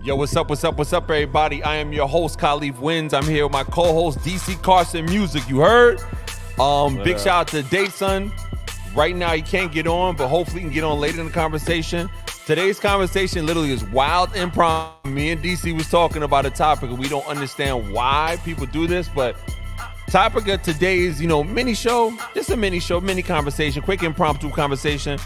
Yo, what's up, everybody? I am your host, Khalif Wins. I'm here with my co-host, Dccarsonmusic. You heard? Big shout out to Dayson. Right now, he can't get on, but hopefully he can get on later in the conversation. Today's conversation literally is wild improv. Me and DC was talking about a topic, and we don't understand why people do this, but topic of today's, mini show, just a mini show, mini conversation, quick impromptu conversation,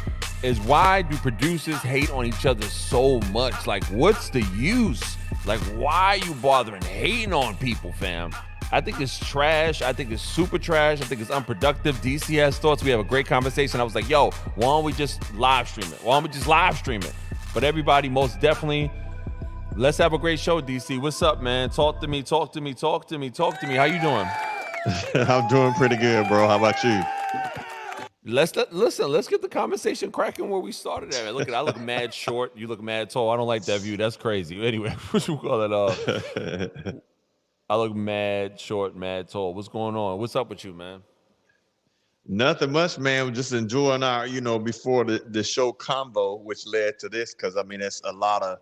is why do producers hate on each other so much? Like, what's the use? Like, why are you bothering hating on people, fam? I think it's trash. I think it's super trash. I think it's unproductive. DC has thoughts. We have a great conversation. I was like, yo, why don't we just live stream it? But everybody, most definitely, let's have a great show, DC. What's up, man? Talk to me. How you doing? I'm doing pretty good, bro. How about you? Let's get the conversation cracking where we started at. I look mad short. You look mad tall. I don't like that view. That's crazy. Anyway, what you call it? I look mad short, mad tall. What's going on? What's up with you, man? Nothing much, man. We're just enjoying our, before the show Convo, which led to this, because it's a lot of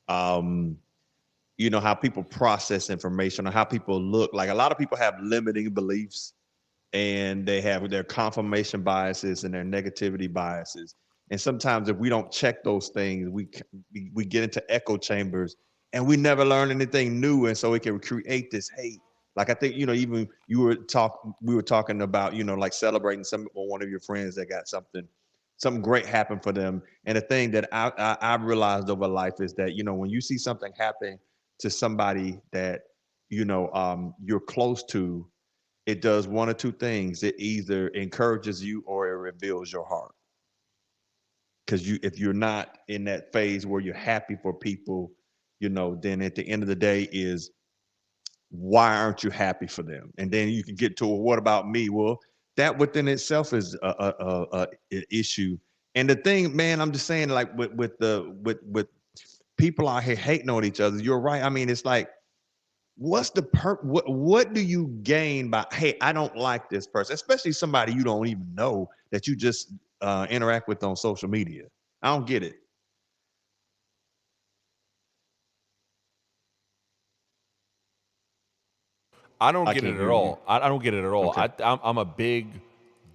how people process information or how people look. Like a lot of people have limiting beliefs, and they have their confirmation biases and their negativity biases. And sometimes if we don't check those things, we get into echo chambers and we never learn anything new. And so it can create this hate. Like I think, even we were talking about, like celebrating one of your friends that got something great happen for them. And the thing that I've realized over life is that, when you see something happen to somebody that, you're close to, it does one or two things. It either encourages you or it reveals your heart. Because if you're not in that phase where you're happy for people, then at the end of the day is, why aren't you happy for them? And then you can get to, well, what about me? Well, that within itself is a issue. And the thing, man, I'm just saying, like with people out here hating on each other, you're right. It's like, what's the what do you gain by, hey, I don't like this person, especially somebody you don't even know that you just interact with on social media. I don't get it. I don't get it at all. I don't get it at all. Okay. I'm a big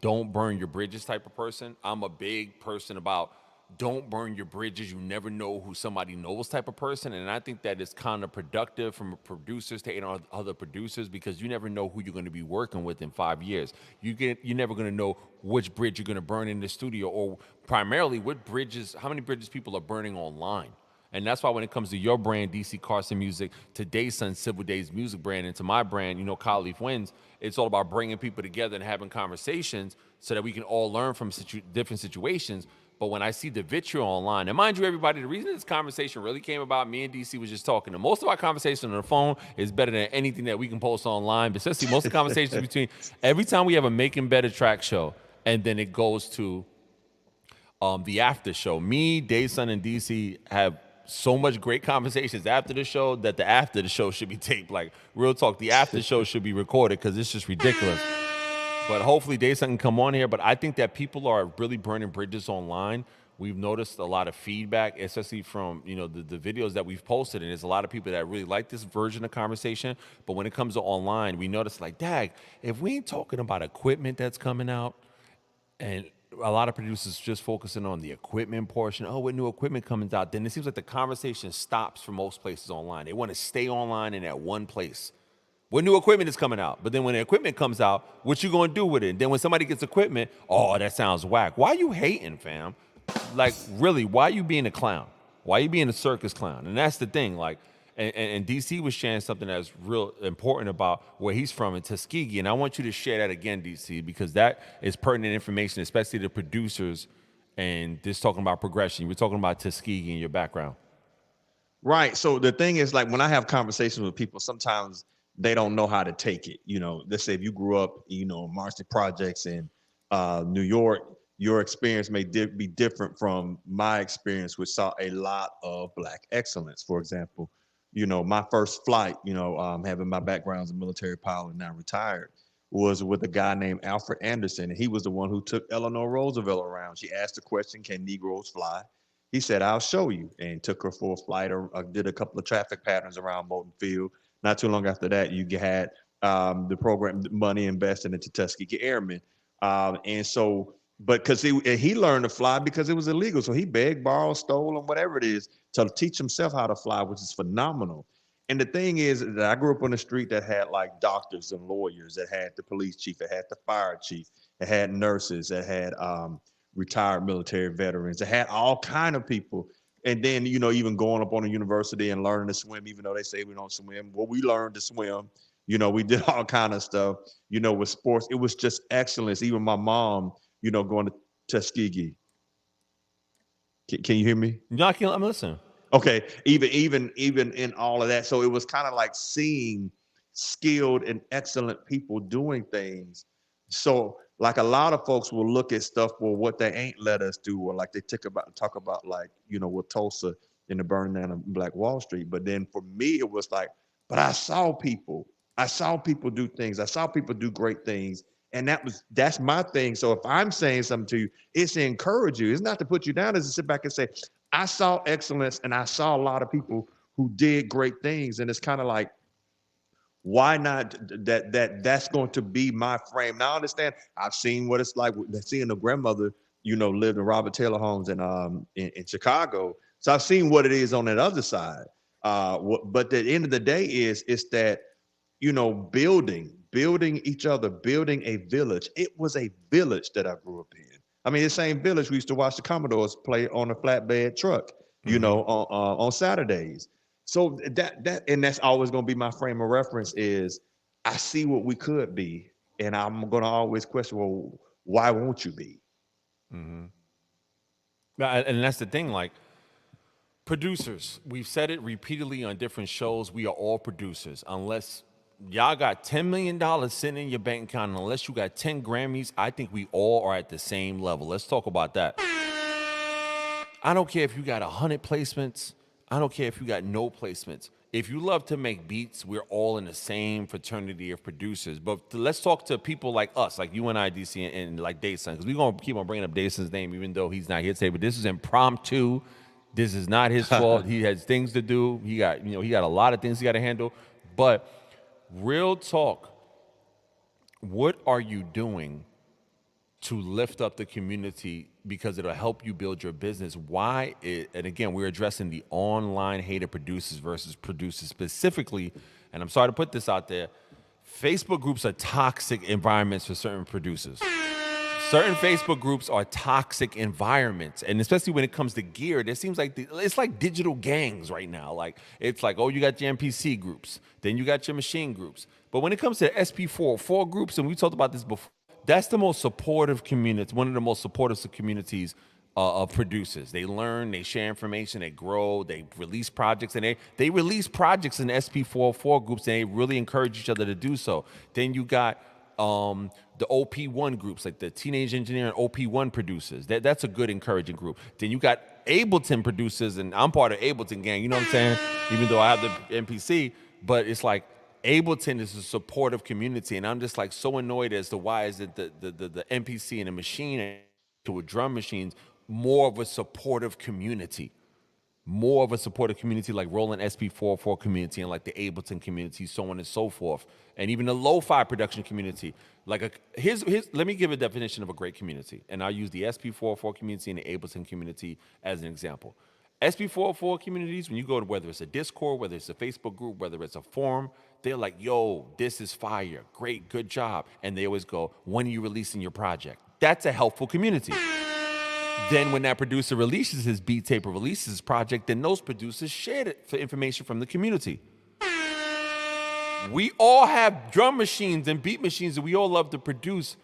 don't burn your bridges type of person. I'm a big person about don't burn your bridges. You never know who somebody knows type of person. And I think that is counterproductive from producers to other producers, because you never know who you're going to be working with in 5 years. You're never going to know which bridge you're going to burn in the studio, or primarily how many bridges people are burning online. And that's why when it comes to your brand, Dccarsonmusic, to Dayson Civil Days music brand, and to my brand, Khalif Wins, it's all about bringing people together and having conversations so that we can all learn from different situations. But when I see the vitriol online, and mind you, everybody, the reason this conversation really came about, me and DC was just talking. And most of our conversation on the phone is better than anything that we can post online. But especially most of the conversations between every time we have a Making Better track show, and then it goes to the after show. Me, Dayson, and DC have so much great conversations after the show that the after the show should be taped. Like, real talk, the after show should be recorded, because it's just ridiculous. But hopefully Dayson can come on here. But I think that people are really burning bridges online. We've noticed a lot of feedback, especially from the videos that we've posted, and there's a lot of people that really like this version of conversation. But when it comes to online, we notice, like, dag, if we ain't talking about equipment that's coming out, and a lot of producers just focusing on the equipment portion. Oh, what new equipment comes out? Then it seems like the conversation stops for most places online. They want to stay online in that one place. What new equipment is coming out? But then when the equipment comes out, what you gonna do with it? And then when somebody gets equipment, oh, that sounds whack. Why you hating, fam? Like, really, why you being a clown? Why you being a circus clown? And that's the thing. Like, and DC was sharing something that's real important about where he's from in Tuskegee. And I want you to share that again, DC, because that is pertinent information, especially to producers. And just talking about progression. We're talking about Tuskegee in your background. Right. So the thing is, like, when I have conversations with people, sometimes they don't know how to take it. Let's say if you grew up, Marcy Projects in New York, your experience may be different from my experience, which saw a lot of Black excellence. For example, my first flight, having my background as a military pilot, now retired, was with a guy named Alfred Anderson. And he was the one who took Eleanor Roosevelt around. She asked the question, can Negroes fly? He said, I'll show you, and took her for a flight or did a couple of traffic patterns around Moulton Field. Not too long after that, you had the program money invested into Tuskegee Airmen. And so, but because he learned to fly because it was illegal. So he begged, borrowed, stole, and whatever it is to teach himself how to fly, which is phenomenal. And the thing is that I grew up on the street that had like doctors and lawyers, that had the police chief, that had the fire chief, that had nurses, that had retired military veterans, that had all kind of people. And then, even going up on a university and learning to swim, even though they say we don't swim. Well, we learned to swim. We did all kind of stuff, with sports. It was just excellence. Even my mom, going to Tuskegee. Can you hear me? No, I'm listening. Okay, even in all of that, so it was kind of like seeing skilled and excellent people doing things. So like a lot of folks will look at stuff, well, what they ain't let us do, or like they talk about like, with Tulsa and the burning down of Black Wall Street. But then for me, it was like, but I saw people do things, I saw people do great things, and that's my thing. So if I'm saying something to you, it's to encourage you. It's not to put you down. It's to sit back and say, I saw excellence, and I saw a lot of people who did great things. And it's kind of like, why not that's going to be my frame. Now I understand, I've seen what it's like seeing a grandmother, lived in Robert Taylor homes in Chicago. So I've seen what it is on that other side. But the end of the day it's that, building each other, building a village. It was a village that I grew up in. I mean, the same village we used to watch the Commodores play on a flatbed truck, on Saturdays. So and that's always going to be my frame of reference is I see what we could be, and I'm going to always question, well, why won't you be? And that's the thing, like, producers, we've said it repeatedly on different shows. We are all producers. Unless y'all got $10 million sitting in your bank account, unless you got 10 Grammys, I think we all are at the same level. Let's talk about that. I don't care if you got 100 placements. I don't care if you got no placements. If you love to make beats, we're all in the same fraternity of producers. But let's talk to people like us, like you and I, DC, and like Dayson, because we're going to keep on bringing up Dayson's name, even though he's not here today. But this is impromptu. This is not his fault. He has things to do. He got a lot of things he got to handle. But real talk, what are you doing to lift up the community, because it'll help you build your business? And again, we're addressing the online hated producers versus producers specifically. And I'm sorry to put this out there. Facebook groups are toxic environments for certain producers. Certain Facebook groups are toxic environments, and especially when it comes to gear, there seems like it's like digital gangs right now. Like, it's like, oh, you got your MPC groups, then you got your machine groups. But when it comes to SP404 groups, and we talked about this before, that's the most supportive community, one of the most supportive communities of producers. They learn, they share information, they grow, they release projects, and they release projects in SP404 groups, and they really encourage each other to do so. Then you got the OP1 groups, like the Teenage Engineer and OP1 producers. That's a good encouraging group. Then you got Ableton producers, and I'm part of Ableton gang, you know what I'm saying? Even though I have the MPC, but it's like Ableton is a supportive community, and I'm just like so annoyed as to why is it the MPC and the machine to a drum machines more of a supportive community. More of a supportive community like Roland SP404 community and like the Ableton community, so on and so forth. And even the lo-fi production community. Here's let me give a definition of a great community. And I'll use the SP404 community and the Ableton community as an example. SP404 communities, when you go to whether it's a Discord, whether it's a Facebook group, whether it's a forum, they're like, yo, this is fire. Great, good job. And they always go, when are you releasing your project? That's a helpful community. Then when that producer releases his beat tape or releases his project, then those producers share it for information from the community. We all have drum machines and beat machines that we all love to produce.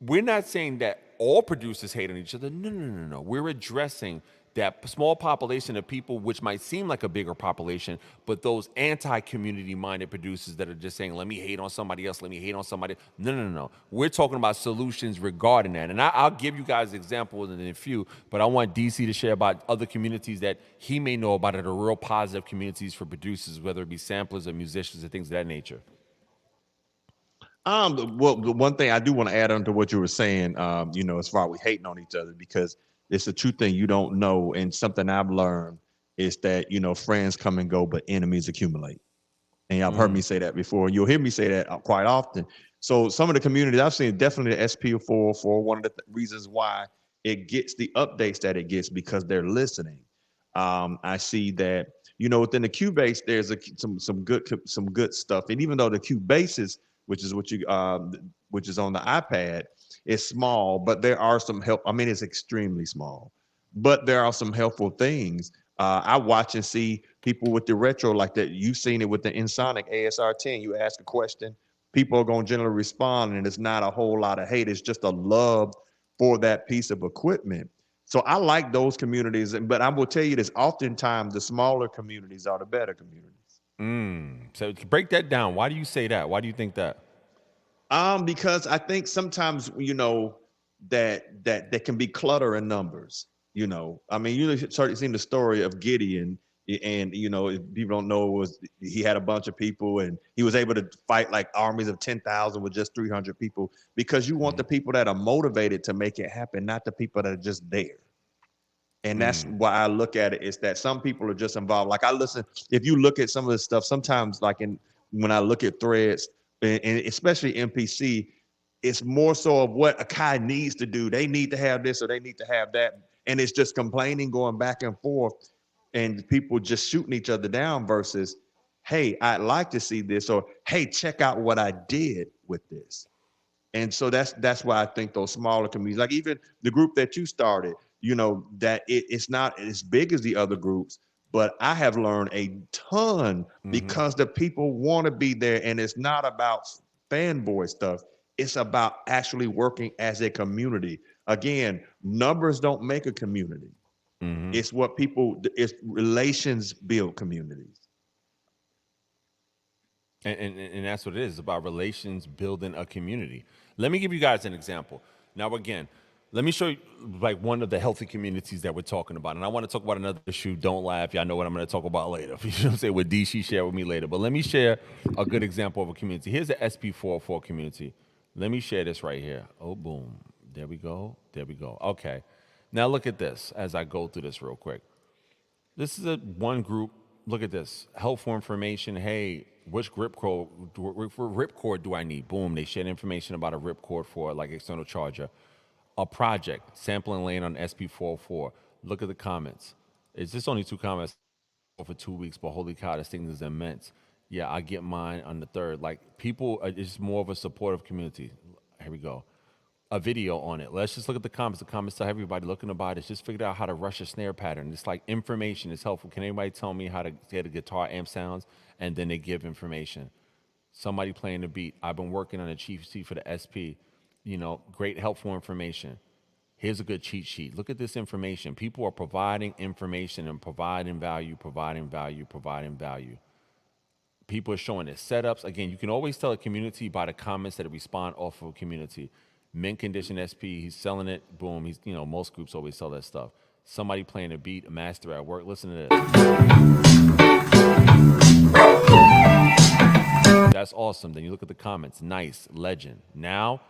We're not saying that all producers hate on each other. No. We're addressing that small population of people, which might seem like a bigger population, but those anti-community minded producers that are just saying, let me hate on somebody else, let me hate on somebody. No. We're talking about solutions regarding that. And I'll give you guys examples in a few, but I want DC to share about other communities that he may know about that are real positive communities for producers, whether it be samplers or musicians or things of that nature. Well, the one thing I do want to add on to what you were saying, as far as we hating on each other, because It's a true thing you don't know. And something I've learned is that, friends come and go, but enemies accumulate. And y'all have heard me say that before. You'll hear me say that quite often. So some of the communities I've seen, definitely the SP404, one of the reasons why it gets the updates that it gets, because they're listening. I see that, within the Cubase, there's some good stuff. And even though the Cubases, which is which is on the iPad, is small, but there are some help. I mean, it's extremely small, but there are some helpful things. I watch and see people with the retro like that. You've seen it with the Ensoniq ASR10. You ask a question, people are going to generally respond, and it's not a whole lot of hate. It's just a love for that piece of equipment. So I like those communities, but I will tell you this: oftentimes the smaller communities are the better communities. So to break that down, why do you say that? Why do you think that? Because I think sometimes that can be clutter in numbers. I mean, certainly seen the story of Gideon, and if people don't know, was he had a bunch of people, and he was able to fight like armies of 10,000 with just 300 people, because you want the people that are motivated to make it happen, not the people that are just there. And that's why I look at it, is that some people are just involved. Like, if you look at some of the stuff, sometimes like when I look at threads, and especially MPC, it's more so of what Akai needs to do. They need to have this or they need to have that. And it's just complaining, going back and forth, and people just shooting each other down versus, hey, I'd like to see this, or hey, check out what I did with this. And so that's why I think those smaller communities, like even the group that you started, that it's not as big as the other groups, but I have learned a ton because the people want to be there, and it's not about fanboy stuff. It's about actually working as a community. Again, numbers don't make a community. It's relations build communities. And that's what it is. It's about relations building a community. Let me give you guys an example. Now, again, let me show you like one of the healthy communities that we're talking about. And I want to talk about another issue. Don't laugh. Y'all know what I'm going to talk about later. You know what I'm saying? What DC share with me later. But let me share a good example of a community. Here's the SP404 community. Let me share this right here. Oh, boom. There we go. There we go. Okay. Now look at this as I go through this real quick. This is one group. Look at this. Helpful information. Hey, which ripcord do I need? Boom. They shared information about a ripcord for like external charger. A project, sampling lane on SP404. Look at the comments. It's just only 2 comments for 2 weeks, but holy cow, this thing is immense. Yeah, I get mine on the 3rd. Like, people, it's more of a supportive community. Here we go. A video on it. Let's just look at the comments. The comments tell everybody looking to buy this. Just figured out how to rush a snare pattern. It's like information is helpful. Can anybody tell me how to get a guitar amp sounds? And then they give information. Somebody playing the beat. I've been working on a cheat sheet for the SP. Great helpful information. Here's a good cheat sheet. Look at this information. People are providing information and providing value, providing value, providing value. People are showing their setups. Again, you can always tell a community by the comments that respond off of a community. Mint condition SP, he's selling it. Boom. Most groups always sell that stuff. Somebody playing a beat, a master at work. Listen to this. That's awesome. Then you look at the comments. Nice. Legend. Now,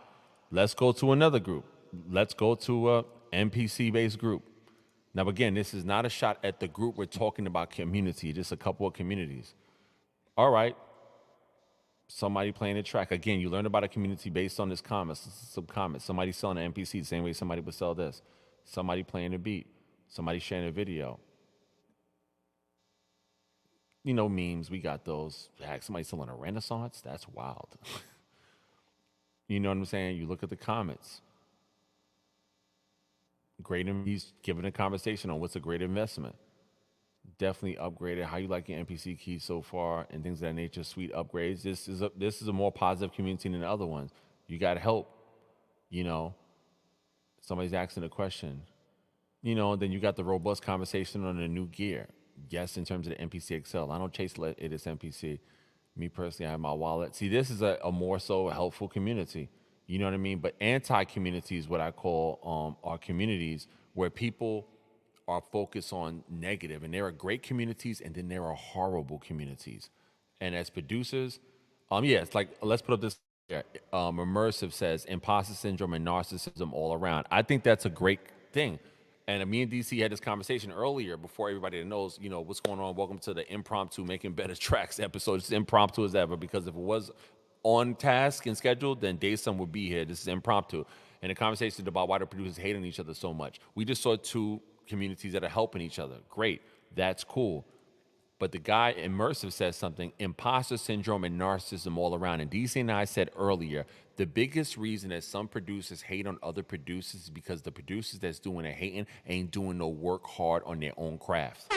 let's go to another group. Let's go to a MPC-based group. Now, again, this is not a shot at the group. We're talking about community, just a couple of communities. All right. Somebody playing a track. Again, you learn about a community based on this comments, some comments. Somebody selling an MPC the same way somebody would sell this. Somebody playing a beat. Somebody sharing a video. Memes, we got those. Heck, somebody selling a Renaissance? That's wild. You know what I'm saying? You look at the comments. He's giving a conversation on what's a great investment. Definitely upgraded. How you like your MPC keys so far and things of that nature. Sweet upgrades. This is a more positive community than the other ones. You got help. Somebody's asking a question. Then you got the robust conversation on the new gear. Yes, in terms of the MPC XL. I don't chase it as MPC. Me personally, I have my wallet. See, this is a more so helpful community. You know what I mean? But anti-community is what I call our communities where people are focused on negative. And there are great communities, and then there are horrible communities. And as producers, it's like, let's put up this here. Immersive says imposter syndrome and narcissism all around. I think that's a great thing. And me and DC had this conversation earlier before everybody that knows, you know, what's going on. Welcome to the impromptu Making Better Tracks episode. It's impromptu as ever because if it was on task and scheduled, then Daysum would be here. This is impromptu. And the conversation is about why the producers hate on each other so much. We just saw two communities that are helping each other. Great. That's cool. But the guy Immersive says something, imposter syndrome and narcissism all around. And DC and I said earlier, the biggest reason that some producers hate on other producers is because the producers that's doing the hating ain't doing no work hard on their own craft.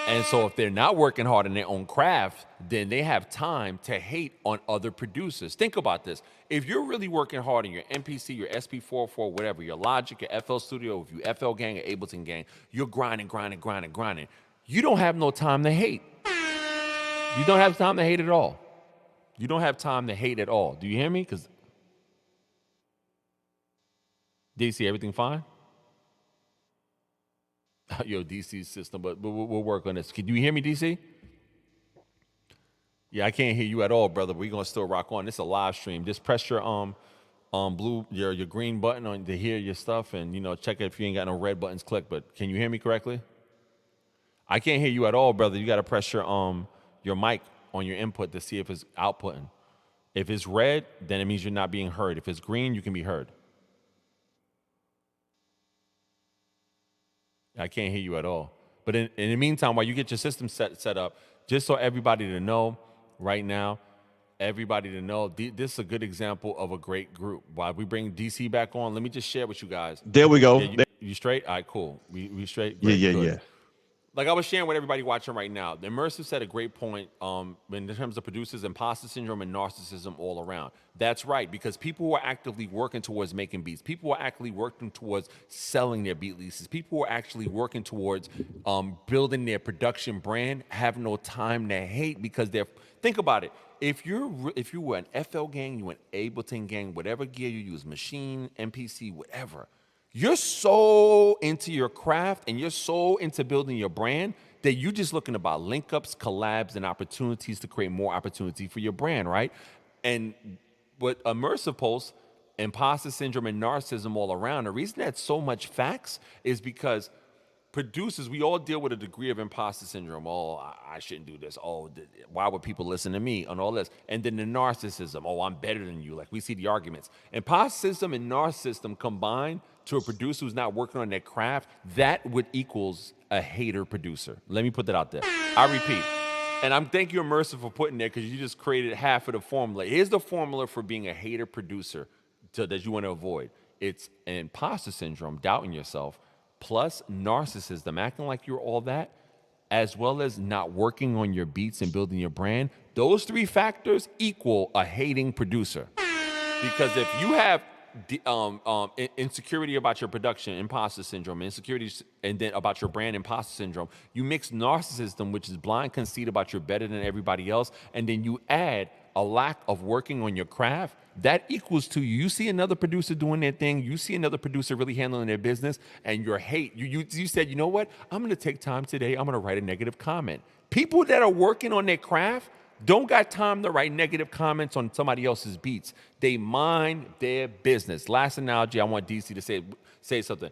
And so if they're not working hard on their own craft, then they have time to hate on other producers. Think about this. If you're really working hard in your MPC, your SP44, whatever, your Logic, your FL Studio, if you FL Gang or Ableton Gang, you're grinding. You don't have no time to hate. You don't have time to hate at all. You don't have time to hate at all. Do you hear me? Because DC, everything fine? Yo, DC's system, but we'll work on this. Can you hear me, DC? Yeah, I can't hear you at all, brother. We're gonna still rock on. This is a live stream. Just press your your green button on to hear your stuff, and check it if you ain't got no red buttons clicked. But can you hear me correctly? I can't hear you at all, brother. You got to press your mic on your input to see if it's outputting. If it's red, then it means you're not being heard. If it's green, you can be heard. I can't hear you at all. But in the meantime, while you get your system set up, just so everybody to know right now, this is a good example of a great group. While we bring DC back on, let me just share with you guys. There we go. Yeah, you straight? All right, cool. We straight? Great, yeah. Like I was sharing with everybody watching right now, the Immersive said a great point in terms of producers, imposter syndrome and narcissism all around. That's right, because people who are actively working towards making beats, people who are actually working towards selling their beat leases, people who are actually working towards building their production brand have no time to hate because think about it. If you were an FL Gang, you were an Ableton Gang, whatever gear you use, machine, MPC, whatever, you're so into your craft and you're so into building your brand that you're just looking about link ups, collabs, and opportunities to create more opportunity for your brand, right? And what Immersive posts, imposter syndrome and narcissism all around, the reason that's so much facts is because producers, we all deal with a degree of imposter syndrome. Oh, I shouldn't do this. Oh, why would people listen to me? And all this. And then the narcissism. Oh, I'm better than you. Like we see the arguments. Imposterism and narcissism combined to a producer who's not working on their craft, that would equals a hater producer. Let me put that out there. I repeat. And I'm thank you, Immersive, for putting there because you just created half of the formula. Here's the formula for being a hater producer that you want to avoid. It's imposter syndrome, doubting yourself, plus narcissism, acting like you're all that, as well as not working on your beats and building your brand. Those three factors equal a hating producer. Because if you have insecurity about your production, imposter syndrome, insecurities, and then about your brand, imposter syndrome, you mix narcissism, which is blind conceit about you're better than everybody else, and then you add a lack of working on your craft, that equals to you see another producer doing their thing, you see another producer really handling their business, and your hate. You said, you know what? I'm going to take time today. I'm going to write a negative comment. People that are working on their craft don't got time to write negative comments on somebody else's beats. They mind their business. Last analogy, I want DC to say something.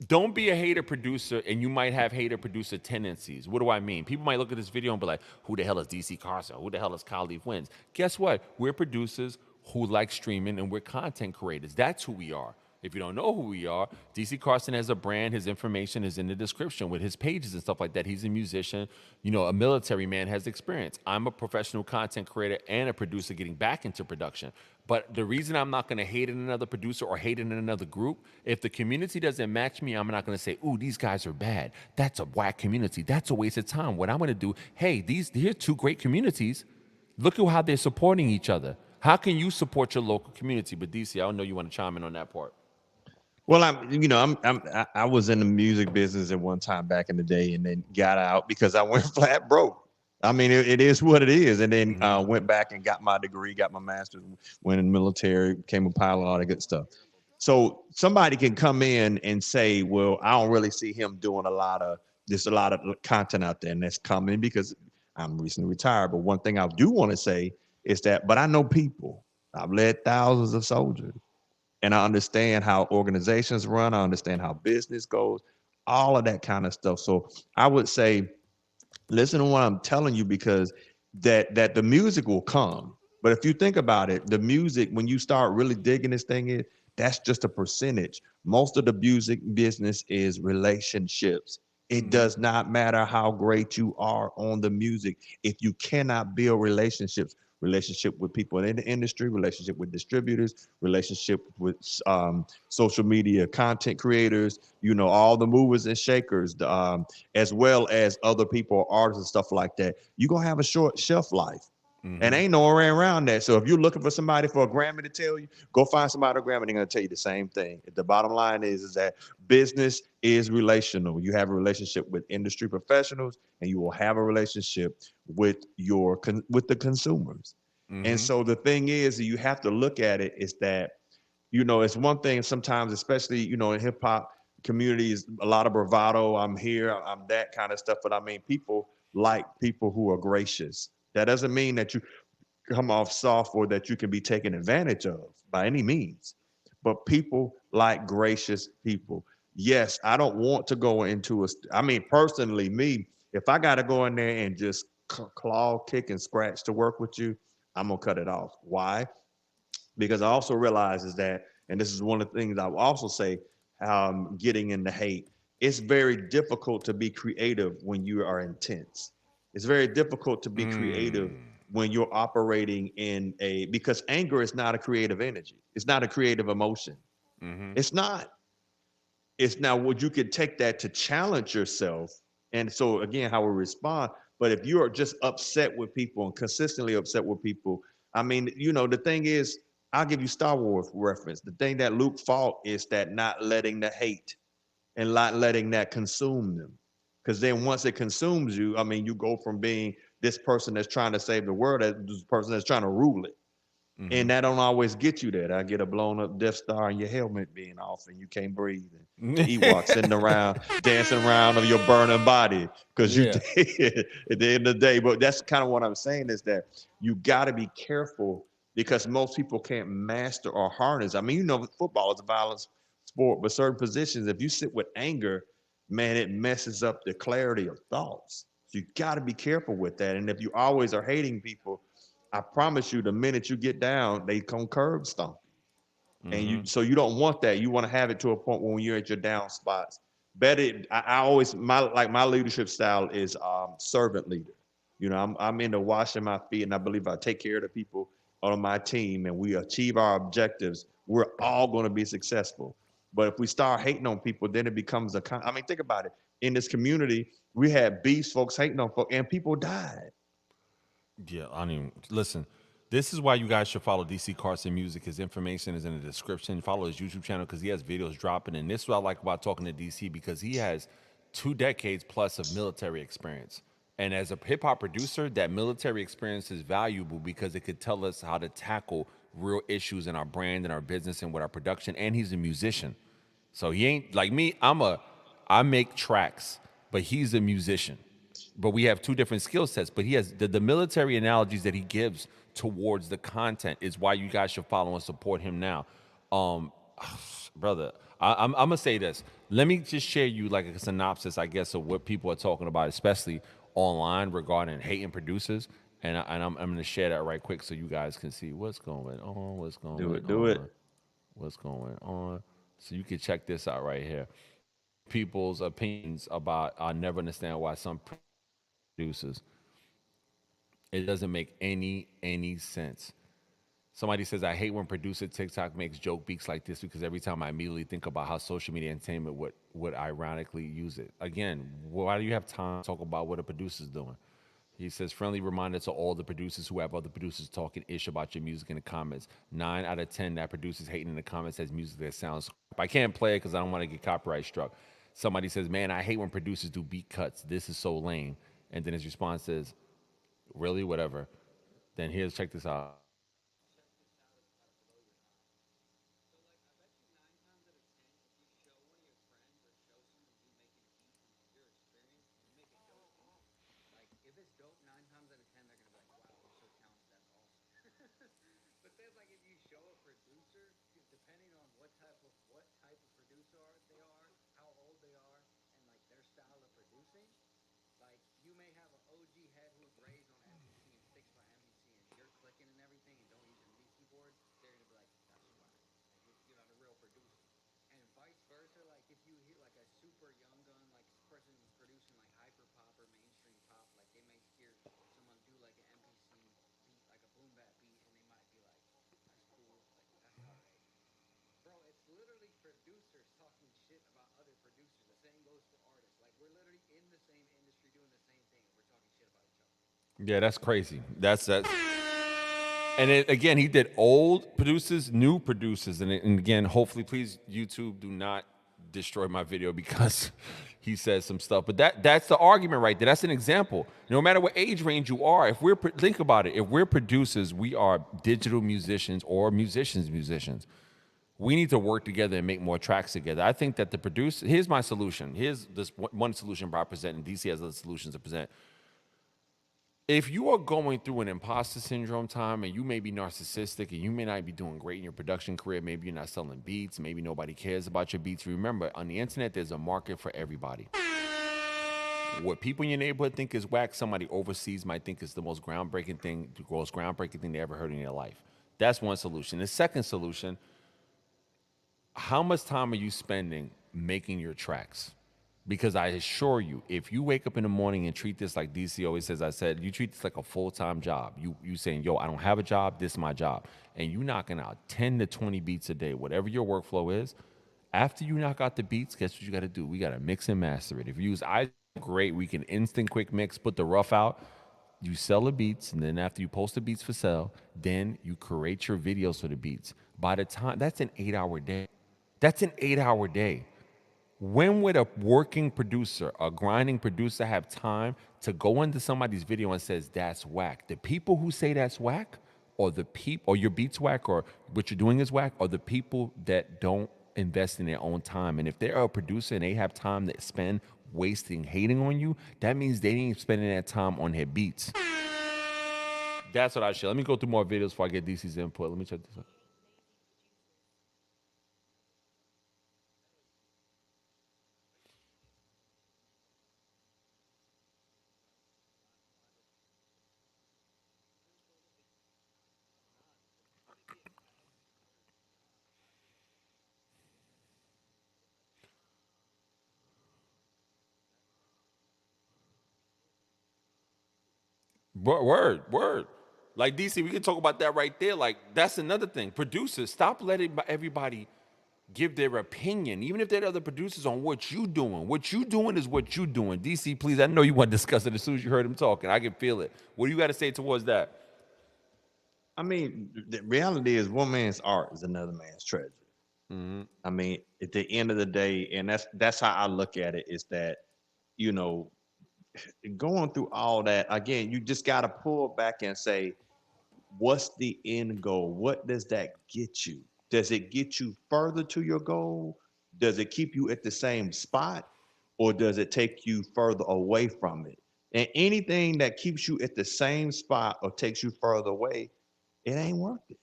Don't be a hater producer, and you might have hater producer tendencies. What do I mean? People might look at this video and be like, who the hell is DC Carson? Who the hell is Khalif Wins? Guess what? We're producers who like streaming, and we're content creators. That's who we are. If you don't know who we are, DC Carson has a brand. His information is in the description with his pages and stuff like that. He's a musician, a military man, has experience. I'm a professional content creator and a producer getting back into production. But the reason I'm not going to hate in another producer or hate in another group, if the community doesn't match me, I'm not going to say, ooh, these guys are bad. That's a whack community. That's a waste of time. What I'm going to do, hey, here are two great communities. Look at how they're supporting each other. How can you support your local community? But DC, I don't know you want to chime in on that part. Well, I was in the music business at one time back in the day, and then got out because I went flat broke. I mean, it is what it is. And then went back and got my degree, got my master's, went in the military, became a pilot, all that good stuff. So somebody can come in and say, well, I don't really see him doing there's a lot of content out there, and that's coming because I'm recently retired. But one thing I do want to say is that, but I know people. I've led thousands of soldiers. and I understand how organizations run. I understand how business goes, all of that kind of stuff. So I would say, listen to what I'm telling you, because that the music will come. But if you think about it, the music, when you start really digging this thing in, that's just a percentage. Most of the music business is relationships. It does not matter how great you are on the music if you cannot build relationships. Relationship with people in the industry, relationship with distributors, relationship with social media content creators, all the movers and shakers, as well as other people, artists and stuff like that. You're going to have a short shelf life. And ain't no way around that. So if you're looking for somebody for a Grammy to tell you, go find somebody at a Grammy. They're going to tell you the same thing. The bottom line is that business is relational. You have a relationship with industry professionals, and you will have a relationship with with the consumers. And Mm-hmm. so the thing is, you have to look at it is that, it's one thing sometimes, especially, in hip hop communities, a lot of bravado. I'm here, I'm that kind of stuff. But I mean, people like people who are gracious. That doesn't mean that you come off soft or that you can be taken advantage of by any means. But people like gracious people. Yes, I don't want to go into I mean, personally, me, if I got to go in there and just claw, kick, and scratch to work with you, I'm going to cut it off. Why? Because I also realize is that, and this is one of the things I will also say, getting into hate, it's very difficult to be creative when you are intense. It's very difficult to be creative when you're operating because anger is not a creative energy. It's not a creative emotion. Mm-hmm. It's not. It's now what you could take that to challenge yourself. And so again, how we respond. But if you are just upset with people and consistently upset with people, I mean, the thing is, I'll give you Star Wars reference. The thing that Luke fought is that not letting the hate and not letting that consume them. Because then once it consumes you, I mean, you go from being this person that's trying to save the world to this person that's trying to rule it. Mm-hmm. And that don't always get you there. I get a blown up Death Star and your helmet being off and you can't breathe. And Ewoks sitting around, dancing around on your burning body because you Yeah. did at the end of the day. But that's kind of what I'm saying is that you got to be careful because most people can't master or harness. I mean, football is a violent sport, but certain positions, if you sit with anger, man, it messes up the clarity of thoughts. So you got to be careful with that. And if you always are hating people, I promise you, the minute you get down, they come curb stomp. And Mm-hmm. so you don't want that. You want to have it to a point when you're at your down spots. Better, I always my leadership style is servant leader. I'm into washing my feet, and I believe I take care of the people on my team, and we achieve our objectives. We're all going to be successful. But if we start hating on people, then it becomes I mean, think about it. In this community, we had beefs, folks hating on folks, and people died. Yeah, I mean, listen. This is why you guys should follow DC Carson Music. His information is in the description. Follow his YouTube channel because he has videos dropping. And this is what I like about talking to DC because he has 2 decades plus of military experience. And as a hip hop producer, that military experience is valuable because it could tell us how to tackle real issues in our brand and our business and with our production. And he's a musician. So he ain't like me. I make tracks, but he's a musician. But we have two different skill sets. But he has the military analogies that he gives towards the content is why you guys should follow and support him now. Um, brother, I'm gonna say this. Let me just share you like a synopsis, I guess, of what people are talking about, especially online regarding hating producers. I'm gonna share that right quick so you guys can see what's going on, what's Do going it, do it. on, what's going on. So you can check this out right here. People's opinions about I never understand why some producers. It doesn't make any sense. Somebody says I hate when producer TikTok makes joke beats like this because every time I immediately think about how social media entertainment would ironically use it. Again, why do you have time to talk about what a producer's doing? He says, friendly reminder to all the producers who have other producers talking ish about your music in the comments. 9 out of 10 that producers hating in the comments has music that sounds. I can't play it because I don't want to get copyright struck. Somebody says, man, I hate when producers do beat cuts. This is so lame. And then his response is, really, whatever. Then here's check this out. depending on what type of producer they are, how old they are, and like their style of producing. Like you may have an OG head who's raised on MPC and sticks by MPC, and you're clicking and everything and don't use a MIDI keyboard. They're gonna be like, "That's whack. Like you're not a real producer." And vice versa. Like if you hear like a super young gun, like person who's producing like hyper pop or mainstream pop, like they may hear someone do like an MPC beat, like a boom bap beat, and they might be like, "That's cool. Like that's all right." Bro, it's literally producers talking shit about other producers. The same goes for artists. Like we're literally in the same industry doing the same thing, and we're talking shit about each other. Yeah, that's crazy. That's and it, again, he did old producers, new producers, and again, hopefully, please YouTube do not destroy my video because he says some stuff. But that's the argument right there. That's an example. No matter what age range you are, if we're think about it, if we're producers, we are digital musicians or musicians. We need to work together and make more tracks together. I think that the producer. Here's my solution. Here's this one solution I present, and DC has other solutions to present. If you are going through an imposter syndrome time and you may be narcissistic and you may not be doing great in your production career, maybe you're not selling beats, maybe nobody cares about your beats. Remember, on the internet, there's a market for everybody. What people in your neighborhood think is whack, somebody overseas might think is the most groundbreaking thing they ever heard in their life. That's one solution. The second solution, how much time are you spending making your tracks? Because I assure you, if you wake up in the morning and treat this like DC always says, I said, you treat this like a full-time job. You saying, yo, I don't have a job, this is my job. And you knocking out 10 to 20 beats a day, whatever your workflow is. After you knock out the beats, guess what you gotta do? We gotta mix and master it. If you use I great, we can instant quick mix, put the rough out. You sell the beats, and then after you post the beats for sale, then you create your videos for the beats. By the time that's an 8-hour day. That's an 8-hour day. When would a working producer, a grinding producer, have time to go into somebody's video and says that's whack? The people who say that's whack, or the people, or your beats whack, or what you're doing is whack, are the people that don't invest in their own time. And if they're a producer and they have time to spend wasting hating on you, that means they ain't spending that time on their beats. That's what I should. Let me go through more videos before I get DC's input. Let me check this out. Word. Like DC, we can talk about that right there. Like that's another thing. Producers, stop letting everybody give their opinion, even if they're other producers on what you doing. What you doing is what you doing. DC, please. I know you want to discuss it as soon as you heard him talking. I can feel it. What do you got to say towards that? I mean, the reality is one man's art is another man's treasure. I mean, at the end of the day, and that's how I look at it, is that, you know, going through all that, again, you just got to pull back and say, what's the end goal? What does that get you? Does it get you further to your goal? Does it keep you at the same spot? Or does it take you further away from it? And anything that keeps you at the same spot or takes you further away, it ain't worth it.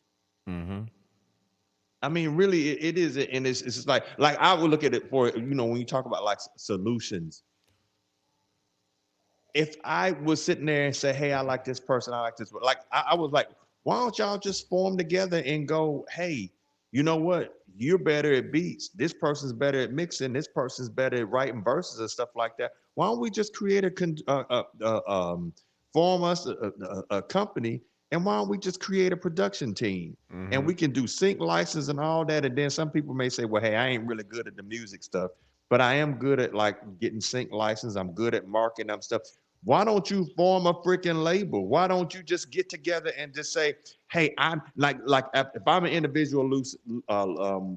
I mean, really, it is, and it's just like I would look at it for, when you talk about like solutions. If I was sitting there and say, "Hey, I like this person, I like this," like I was like, "Why don't y'all just form together and go, hey, you know what? You're better at beats. This person's better at mixing. This person's better at writing verses and stuff like that. Why don't we just create form us a company, and why don't we just create a production team?" And we can do sync license and all that. And then some people may say, well, hey, I ain't really good at the music stuff, but I am good at like getting sync license. I'm good at marketing them stuff. Why don't you form a freaking label? Why don't you just get together and just say, hey, I'm like if I'm an individual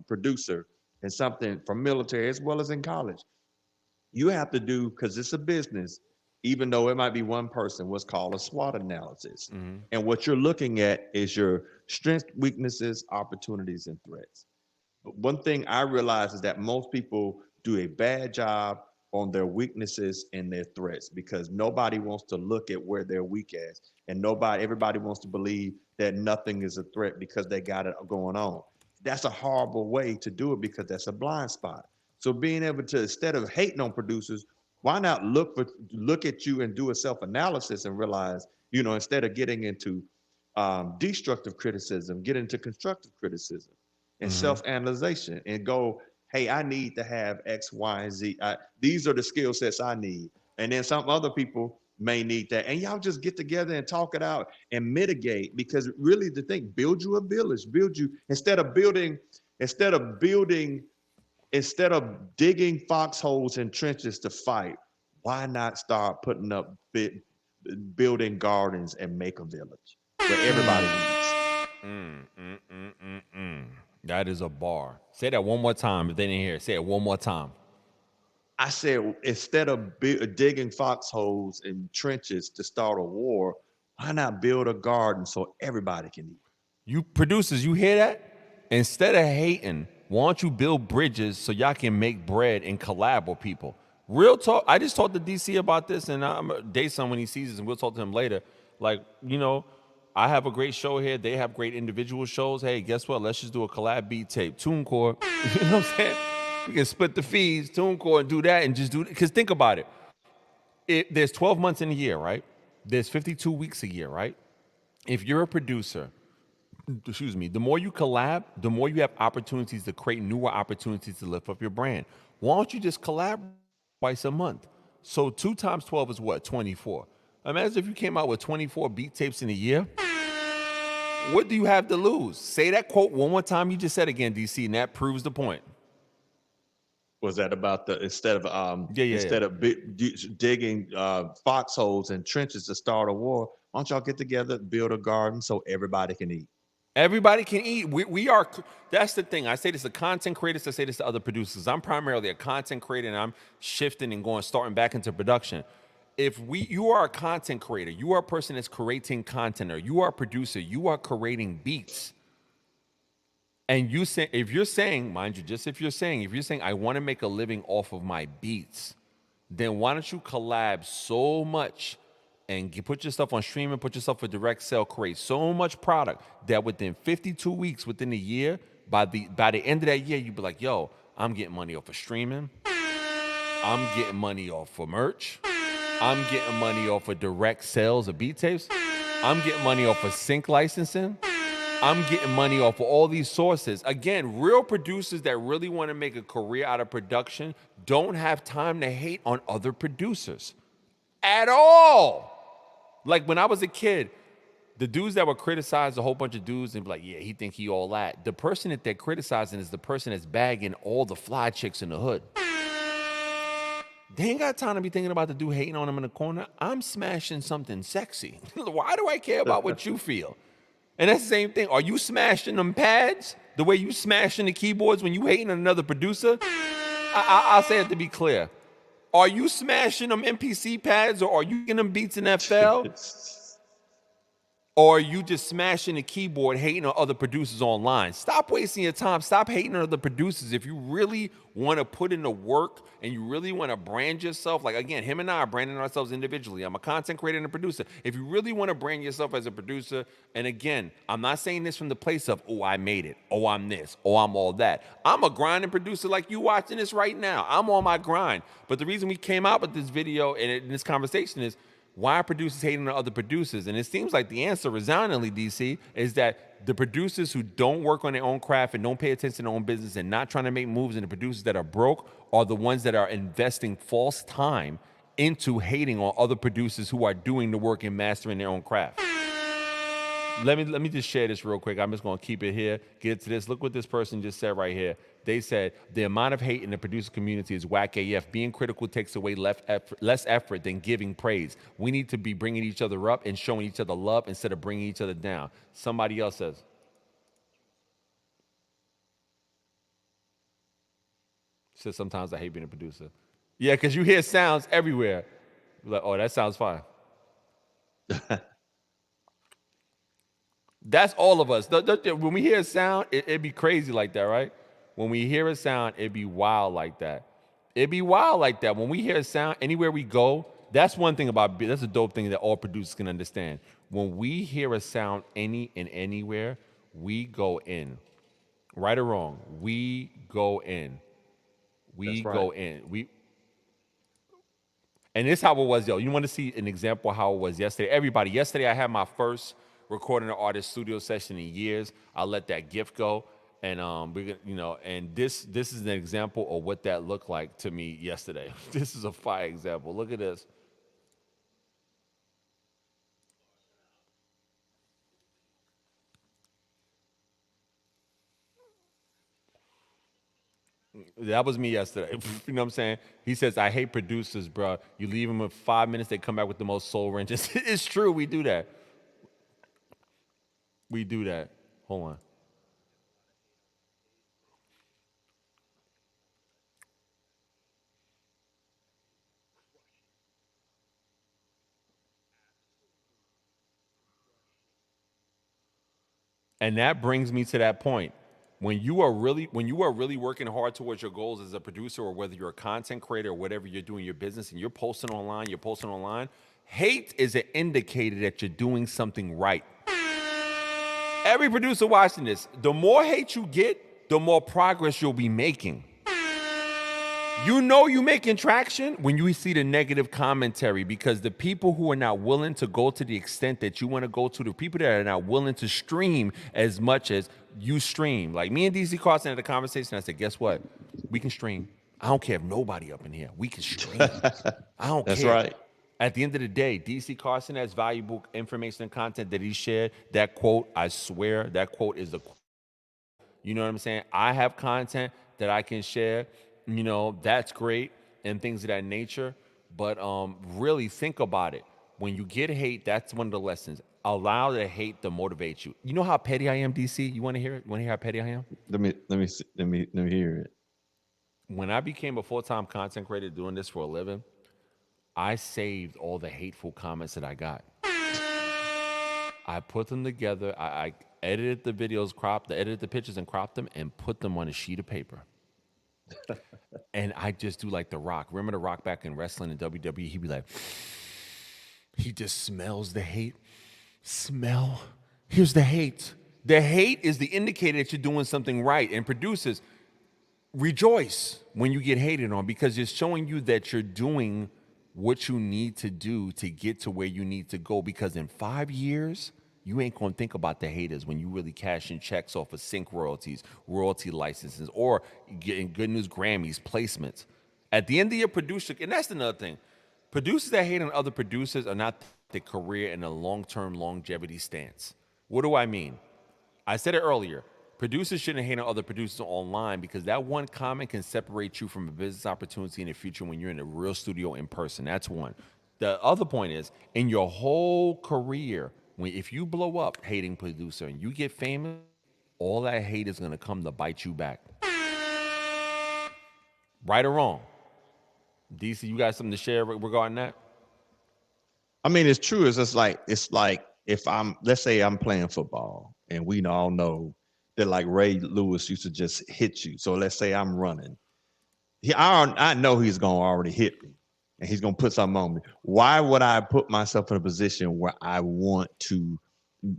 producer and something from military as well as in college, you have to do, because it's a business, even though it might be one person, what's called a SWOT analysis. And what you're looking at is your strengths, weaknesses, opportunities, and threats. But one thing I realize is that most people do a bad job on their weaknesses and their threats, because nobody wants to look at where they're weak at. And everybody wants to believe that nothing is a threat because they got it going on. that's a horrible way to do it because that's a blind spot. So being able to, instead of hating on producers, why not look at you and do a self-analysis and realize, instead of getting into destructive criticism, get into constructive criticism and self-analyzation and go, hey, I need to have X, Y, and Z. These are the skill sets I need. And then some other people may need that. And y'all just get together and talk it out and mitigate, because really the thing, build you a village, build you, instead of digging foxholes and trenches to fight, why not start putting up building gardens and make a village where everybody eats? That is a bar. Say that one more time if they didn't hear it. Say it one more time. I said, instead of digging foxholes and trenches to start a war, why not build a garden so everybody can eat? You producers, you hear that? Instead of hating, why don't you build bridges so y'all can make bread and collab with people? Real talk. I just talked to DC about this, and I'm Dayson when he sees this, and we'll talk to him later. Like, I have a great show here. They have great individual shows. Hey, guess what? Let's just do a collab beat tape. TuneCore. You know what I'm saying? We can split the fees, TuneCore, and do that, and just do it. Because think about it. There's 12 months in a year, right? There's 52 weeks a year, right? If you're a producer, the more you collab, the more you have opportunities to create newer opportunities to lift up your brand. Why don't you just collab twice a month? So 2 times 12 is what? 24. Imagine if you came out with 24 beat tapes in a year. What do you have to lose? Say that quote one more time you just said again, DC, and that proves the point. Was that about instead of digging foxholes and trenches to start a war, why don't y'all get together, build a garden so everybody can eat? Everybody can eat. We are, that's the thing. I say this to content creators, I say this to other producers. I'm primarily a content creator, and I'm shifting and starting back into production. If you are a content creator, you are a person that's creating content, or you are a producer, you are creating beats. And if you're saying, I want to make a living off of my beats, then why don't you collab so much and put your stuff on streaming, put yourself for direct sale, create so much product that within 52 weeks, within a year, by the end of that year, you'd be like, yo, I'm getting money off of streaming. I'm getting money off of merch. I'm getting money off of direct sales of beat tapes. I'm getting money off of sync licensing. I'm getting money off of all these sources. Again, real producers that really want to make a career out of production don't have time to hate on other producers at all. Like when I was a kid, the dudes that would criticize a whole bunch of dudes and be like, yeah, he think he all that. The person that they're criticizing is the person that's bagging all the fly chicks in the hood. They ain't got time to be thinking about the dude hating on him in the corner. I'm smashing something sexy. Why do I care about what you feel? And that's the same thing. Are you smashing them pads the way you smashing the keyboards when you hating on another producer? I'll say it to be clear. Are you smashing them MPC pads, or are you getting them beats in FL? Or are you just smashing the keyboard, hating on other producers online? Stop wasting your time. Stop hating on other producers. If you really want to put in the work and you really want to brand yourself, like again, him and I are branding ourselves individually. I'm a content creator and a producer. If you really want to brand yourself as a producer, and again, I'm not saying this from the place of, oh, I made it. Oh, I'm this. Oh, I'm all that. I'm a grinding producer like you watching this right now. I'm on my grind. But the reason we came out with this video and this conversation is, why are producers hating on other producers? And it seems like the answer resoundingly, DC, is that the producers who don't work on their own craft and don't pay attention to their own business and not trying to make moves, and the producers that are broke are the ones that are investing false time into hating on other producers who are doing the work and mastering their own craft. Let me just share this real quick. I'm just going to keep it here, get to this. Look what this person just said right here. They said, the amount of hate in the producer community is whack AF. Being critical takes away less effort than giving praise. We need to be bringing each other up and showing each other love instead of bringing each other down. Somebody else says. Says, sometimes I hate being a producer. Yeah, because you hear sounds everywhere. You're like, oh, that sounds fine. That's all of us. When we hear a sound, it'd be crazy like that, right? When we hear a sound, it'd be wild like that. It'd be wild like that. When we hear a sound, anywhere we go, that's one thing that's a dope thing that all producers can understand. When we hear a sound anywhere, we go in. Right or wrong, we go in. We That's right. go in. And this how it was, yo. You want to see an example of how it was yesterday? Everybody, yesterday I had my first recording an artist studio session in years. I let that gift go, and and this is an example of what that looked like to me yesterday. This is a fire example. Look at this. That was me yesterday. You know what I'm saying? He says, I hate producers, bro. You leave them in 5 minutes, they come back with the most soul wrenches. It's true. We do that. We do that. Hold on. And that brings me to that point. When you are really working hard towards your goals as a producer, or whether you're a content creator or whatever you're doing your business, and you're posting online, hate is an indicator that you're doing something right. Every producer watching this, the more hate you get, the more progress you'll be making. You know you making traction when you see the negative commentary, because the people who are not willing to go to the extent that you want to go to, the people that are not willing to stream as much as you stream. Like me and DC Carson had a conversation. I said, guess what? We can stream. I don't care if nobody up in here. We can stream. I don't That's care. right. At the end of the day, DC Carson has valuable information and content that he shared. That quote, I swear, that quote is the quote. You know what I'm saying? I have content that I can share. That's great and things of that nature. But really think about it. When you get hate, that's one of the lessons. Allow the hate to motivate you. You know how petty I am, DC? You want to hear it? You want to hear how petty I am? Let me hear it. When I became a full-time content creator doing this for a living, I saved all the hateful comments that I got. I put them together. I edited the videos, edited the pictures and cropped them and put them on a sheet of paper. And I just do like The Rock. Remember The Rock back in wrestling and WWE? He'd be like, he just smells the hate. Smell. Here's the hate. The hate is the indicator that you're doing something right. And producers, rejoice when you get hated on, because it's showing you that you're doing what you need to do to get to where you need to go. Because in 5 years, you ain't gonna think about the haters when you really cashing checks off of sync royalties, royalty licenses, or getting Good News Grammys, placements. At the end of your producer, and that's another thing, producers that hate on other producers are not the career and the long-term longevity stance. What do I mean? I said it earlier. Producers shouldn't hate on other producers online, because that one comment can separate you from a business opportunity in the future when you're in a real studio in person. That's one. The other point is, in your whole career, if you blow up hating producer and you get famous, all that hate is gonna come to bite you back. Right or wrong? DC, you got something to share regarding that? I mean, it's true. It's like if let's say I'm playing football, and we all know that like Ray Lewis used to just hit you. So let's say I'm running. I know he's gonna already hit me, and he's gonna put something on me. Why would I put myself in a position where I want to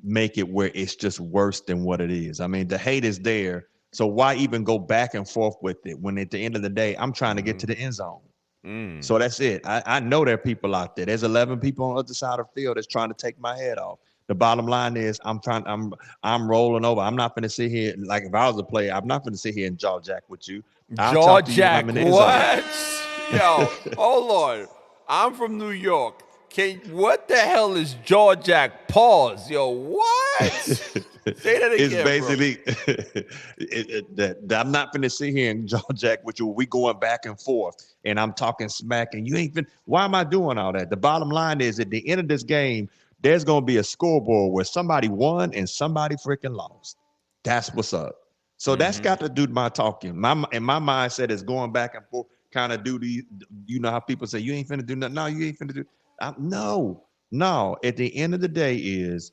make it where it's just worse than what it is? I mean, the hate is there, so why even go back and forth with it when at the end of the day I'm trying to get to the end zone? So that's it. I know there are people out there. There's 11 people on the other side of the field that's trying to take my head off. The bottom line is I'm rolling over. I'm not going to sit here like if I was a player. I'm not going to sit here and jaw jack with you. I'll Jaw talk to you when I'm Jack, in the end zone. what? Yo, hold on. I'm from New York. What the hell is Jaw Jack? Pause. Yo, what? Say that again, It's basically that I'm not going to sit here and jaw jack with you. We going back and forth, and I'm talking smack, and you ain't been. Why am I doing all that? The bottom line is, at the end of this game, there's going to be a scoreboard where somebody won and somebody freaking lost. That's what's up. So that's got to do with my talking. My mindset is going back and forth, kind of do these. You know how people say you ain't finna do nothing. No, you ain't finna do. No. At the end of the day, is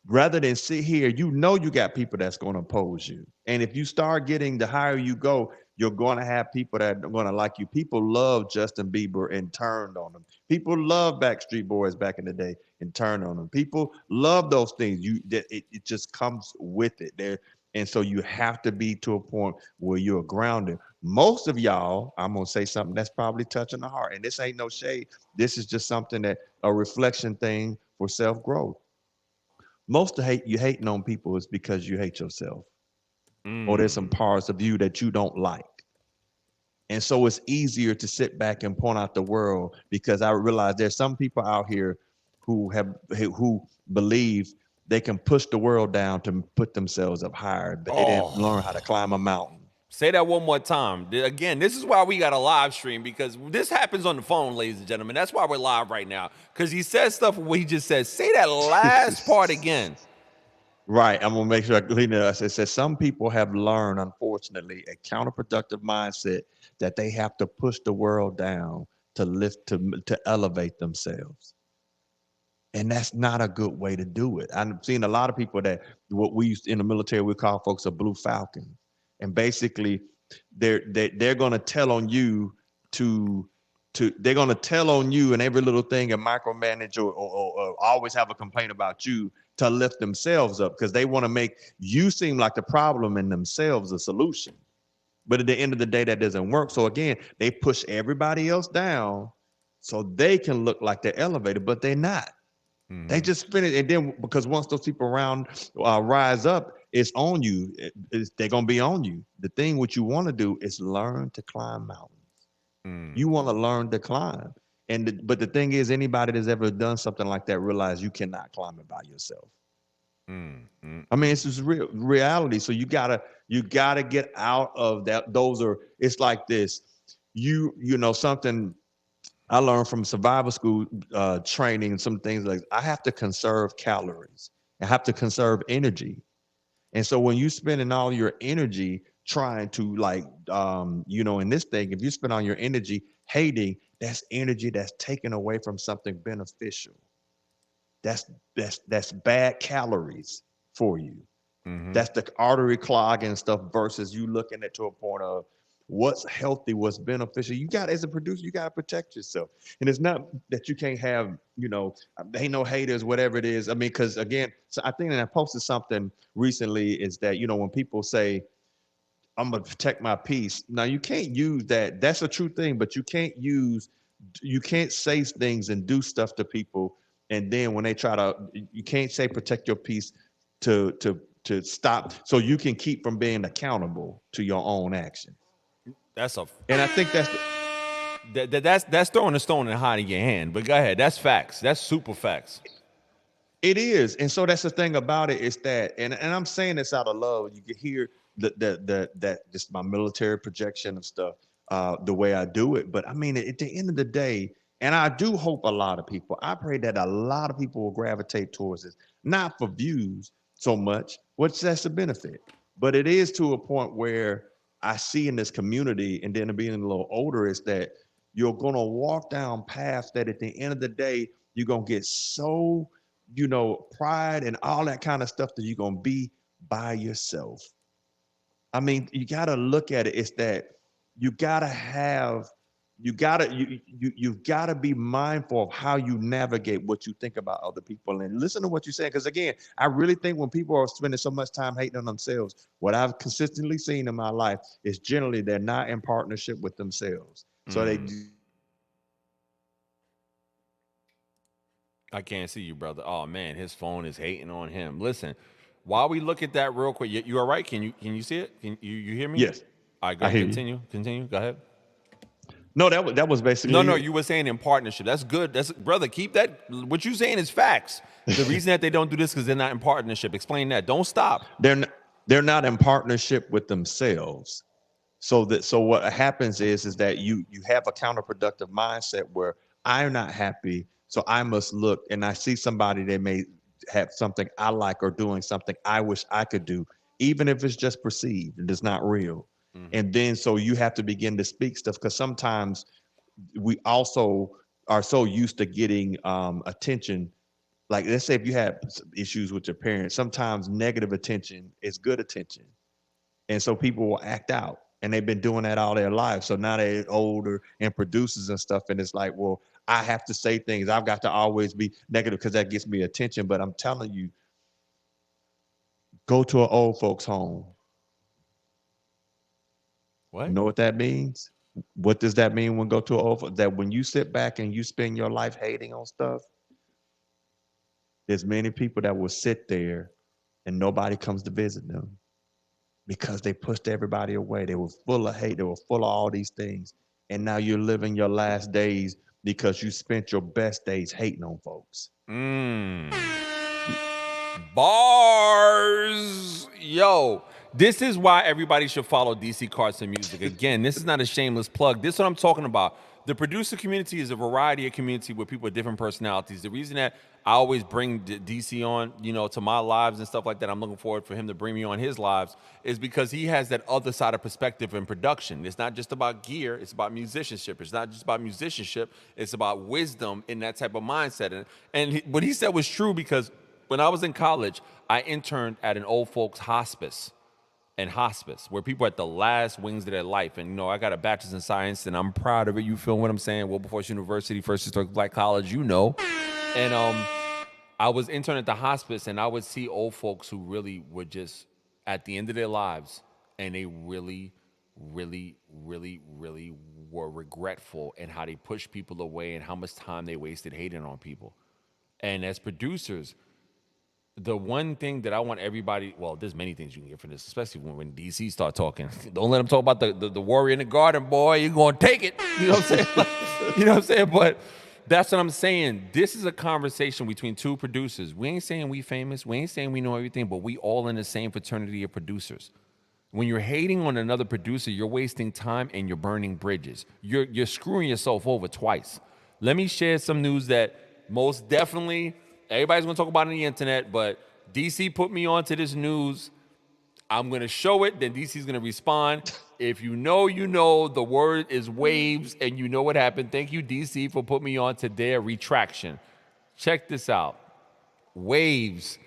rather than sit here, you know you got people that's going to oppose you. And if you start getting, the higher you go, you're going to have people that are going to like you. People love Justin Bieber and turned on him. People love Backstreet Boys back in the day and turned on them. People love those things. It just comes with it. And so you have to be to a point where you're grounded. Most of y'all, I'm gonna say something that's probably touching the heart. And this ain't no shade. This is just something that a reflection thing for self-growth. Most of hate you hating on people is because you hate yourself. Or there's some parts of you that you don't like. And so it's easier to sit back and point out the world because I realize there's some people out here who believe they can push the world down to put themselves up higher, but they didn't learn how to climb a mountain. Say that one more time. Again, this is why we got a live stream, because this happens on the phone, ladies and gentlemen. That's why we're live right now, because he says stuff what he just said. Say that last part again. Right. I'm gonna make sure I clean it up. It says some people have learned, unfortunately, a counterproductive mindset that they have to push the world down to lift to elevate themselves. And that's not a good way to do it. I've seen a lot of people that what we used in the military we call folks a blue falcon, and basically they're going to tell on you to they're going to tell on you and every little thing and micromanage or always have a complaint about you to lift themselves up because they want to make you seem like the problem and themselves a solution. But at the end of the day, that doesn't work. So again, they push everybody else down so they can look like they're elevated, but they're not. They just spin it, and then because once those people around rise up, it's on you. They're gonna be on you. The thing what you want to do is learn to climb mountains. You want to learn to climb, but the thing is, anybody that's ever done something like that realize you cannot climb it by yourself. I mean, it's just reality. So you gotta get out of that. It's like this. You know something. I learned from survival school training and some things like I have to conserve calories. I have to conserve energy. And so when you spending all your energy trying to in this thing, if you spend all your energy hating, that's energy that's taken away from something beneficial. That's bad calories for you. That's the artery clog and stuff versus you looking at to a point of what's healthy, what's beneficial. You got as a producer, you got to protect yourself. And it's not that you can't have, ain't no haters, whatever it is. I mean, because again, so I think that I posted something recently is that, when people say, I'm going to protect my peace. Now you can't use that. That's a true thing, but you can't say things and do stuff to people. And then when they you can't say protect your peace to stop so you can keep from being accountable to your own actions. And I think that's throwing a stone and hiding your hand. But go ahead. That's facts. That's super facts. It is. And so that's the thing about it is that, and I'm saying this out of love. You can hear that just my military projection and stuff, the way I do it. But I mean, at the end of the day, and I do hope a lot of people, I pray that a lot of people will gravitate towards this, not for views so much, which that's a benefit, but it is to a point where I see in this community, and then being a little older, is that you're going to walk down paths that at the end of the day, you're going to get so, pride and all that kind of stuff that you're going to be by yourself. I mean, you got to look at it. It's that you've got to be mindful of how you navigate what you think about other people and listen to what you're saying. Because again, I really think when people are spending so much time hating on themselves, what I've consistently seen in my life is generally they're not in partnership with themselves. So they I can't see you, brother. Oh man, his phone is hating on him. Listen, while we look at that real quick, you all right? Can you see it? Can you hear me? Yes. All right, go I ahead. hear Continue. Go ahead. No, that was basically No, you were saying in partnership. That's good. That's brother. Keep that. What you saying is facts. The reason that they don't do this because they're not in partnership. Explain that. Don't stop. They're not in partnership with themselves. So what happens is that you have a counterproductive mindset where I'm not happy, so I must look and I see somebody that may have something I like or doing something I wish I could do, even if it's just perceived and it's not real. And then so you have to begin to speak stuff because sometimes we also are so used to getting attention. Like let's say if you have issues with your parents, sometimes negative attention is good attention. And so people will act out. And they've been doing that all their lives. So now they're older and producers and stuff. And it's like, well, I have to say things. I've got to always be negative because that gets me attention. But I'm telling you, Go to an old folks home. What? You know what that means? What does that mean when go to an old folks? That when you sit back and you spend your life hating on stuff, there's many people that will sit there and nobody comes to visit them because they pushed everybody away. They were full of hate. They were full of all these things. And now you're living your last days because you spent your best days hating on folks. Bars. Yo, this is why everybody should follow DC Carson Music. Again, this is not a shameless plug. This is what I'm talking about. The producer community is a variety of community with people with different personalities. The reason that I always bring DC on, to my lives and stuff like that, I'm looking forward for him to bring me on his lives, is because he has that other side of perspective in production. It's not just about gear, it's about musicianship. It's not just about musicianship, it's about wisdom in that type of mindset. And what he said was true, because when I was in college, I interned at an old folks hospice. Where people are at the last wings of their life. And, I got a bachelor's in science, and I'm proud of it. You feel what I'm saying? Wilberforce University, First Historic Black College, And I was interning at the hospice, and I would see old folks who really were just at the end of their lives, and they really, really, really, really were regretful in how they pushed people away and how much time they wasted hating on people. And as producers, the one thing that I want everybody, well, there's many things you can get from this, especially when DC start talking. Don't let them talk about the warrior in the garden, boy. You're going to take it. You know what I'm saying? You know what I'm saying? But that's what I'm saying. This is a conversation between two producers. We ain't saying we famous. We ain't saying we know everything, but we all in the same fraternity of producers. When you're hating on another producer, you're wasting time and you're burning bridges. You're screwing yourself over twice. Let me share some news that most definitely everybody's going to talk about it on the internet, but DC put me on to this news. I'm going to show it, then DC's going to respond. If you know, the word is waves, and you know what happened. Thank you, DC, for putting me on to their retraction. Check this out. Waves.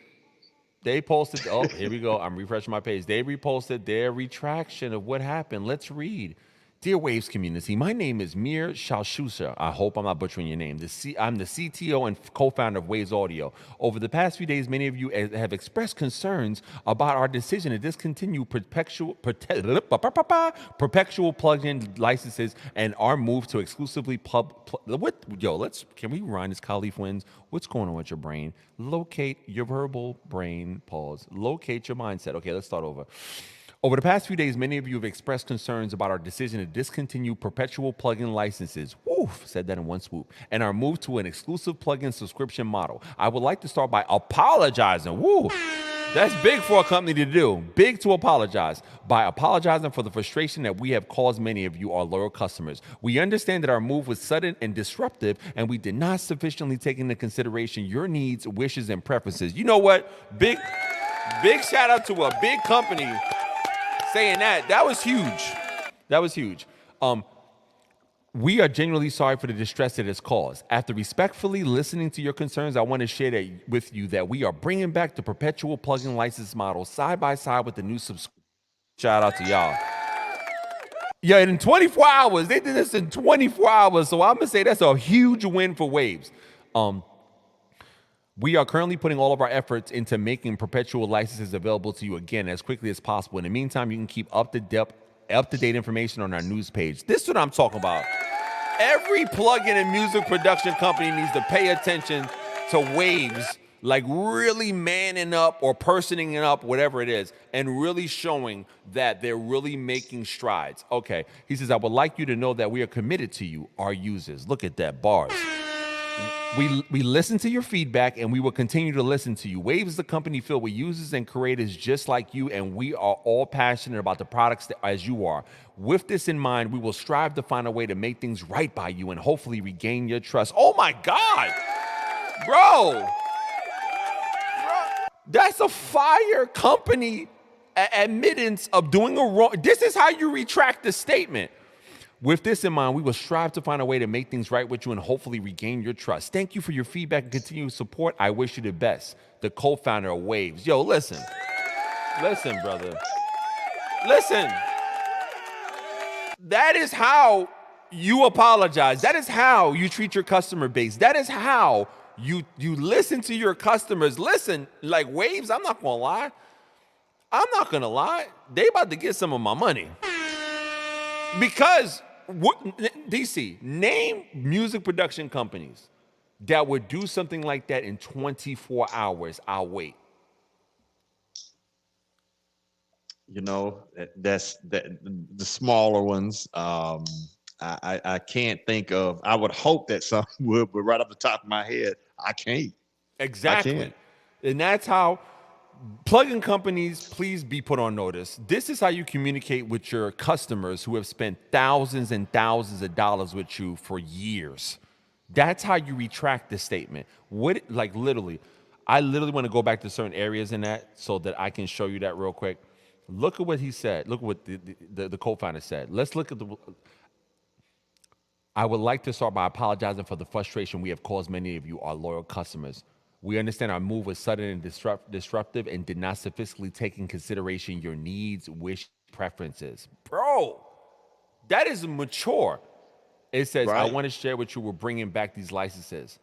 They posted, here we go. I'm refreshing my page. They reposted their retraction of what happened. Let's read. Dear Waves community, my name is Mir Shalshusha. I hope I'm not butchering your name. I'm the CTO and co-founder of Waves Audio. Over the past few days, many of you have expressed concerns about our decision to discontinue perpetual plug-in licenses and our move to exclusively can we rewind this, Khalif Wins? What's going on with your brain? Locate your verbal brain, pause. Locate your mindset. Okay, let's start over. Over the past few days, many of you have expressed concerns about our decision to discontinue perpetual plugin licenses. Woof, said that in one swoop. And our move to an exclusive plugin subscription model. I would like to start by apologizing. Woo, that's big for a company to do. Big to apologize. By apologizing for the frustration that we have caused many of you, our loyal customers. We understand that our move was sudden and disruptive, and we did not sufficiently take into consideration your needs, wishes, and preferences. You know what? Big shout out to a big company saying that was huge. That was huge. We are genuinely sorry for the distress it has caused. After respectfully listening to your concerns, I want to share that with you that we are bringing back the perpetual plugin license model side by side with the new subscription. Shout out to y'all. Yeah, in 24 hours. They did this in 24 hours. So I'm going to say that's a huge win for Waves. We are currently putting all of our efforts into making perpetual licenses available to you again as quickly as possible. In the meantime, you can keep up-to-date information on our news page. This is what I'm talking about. Every plugin and music production company needs to pay attention to Waves, like really manning up or personing it up, whatever it is, and really showing that they're really making strides. Okay, he says, I would like you to know that we are committed to you, our users. Look at that, bars. We listen to your feedback, and we will continue to listen to you. Waves is a company filled with users and creators just like you, and we are all passionate about the products as you are. With this in mind, we will strive to find a way to make things right by you and hopefully regain your trust. Oh my God, bro, that's a fire company admittance of doing a wrong. This is how you retract the statement. With this in mind, we will strive to find a way to make things right with you and hopefully regain your trust. Thank you for your feedback and continued support. I wish you the best. The co-founder of Waves. Yo, listen, brother. Listen. That is how you apologize. That is how you treat your customer base. That is how you listen to your customers. Listen, like Waves, I'm not gonna lie. I'm not gonna lie, they about to get some of my money. Because what DC, name music production companies that would do something like that in 24 hours. I'll wait. You know, that's the smaller ones. I can't think of. I would hope that some would, but right off the top of my head, I can't. I Exactly. can't. And that's how plugin companies, please be put on notice. This is how you communicate with your customers who have spent thousands and thousands of dollars with you for years. That's how you retract the statement. What, like literally, I literally want to go back to certain areas in that so that I can show you that real quick. Look at what he said. Look at what the co-founder said. Let's look at the. I would like to start by apologizing for the frustration we have caused many of you, our loyal customers. We understand our move was sudden and disruptive and did not sophisticately take in consideration your needs, wish, preferences. Bro, that is mature. It says, I Right. want to share with you, we're bringing back these licenses.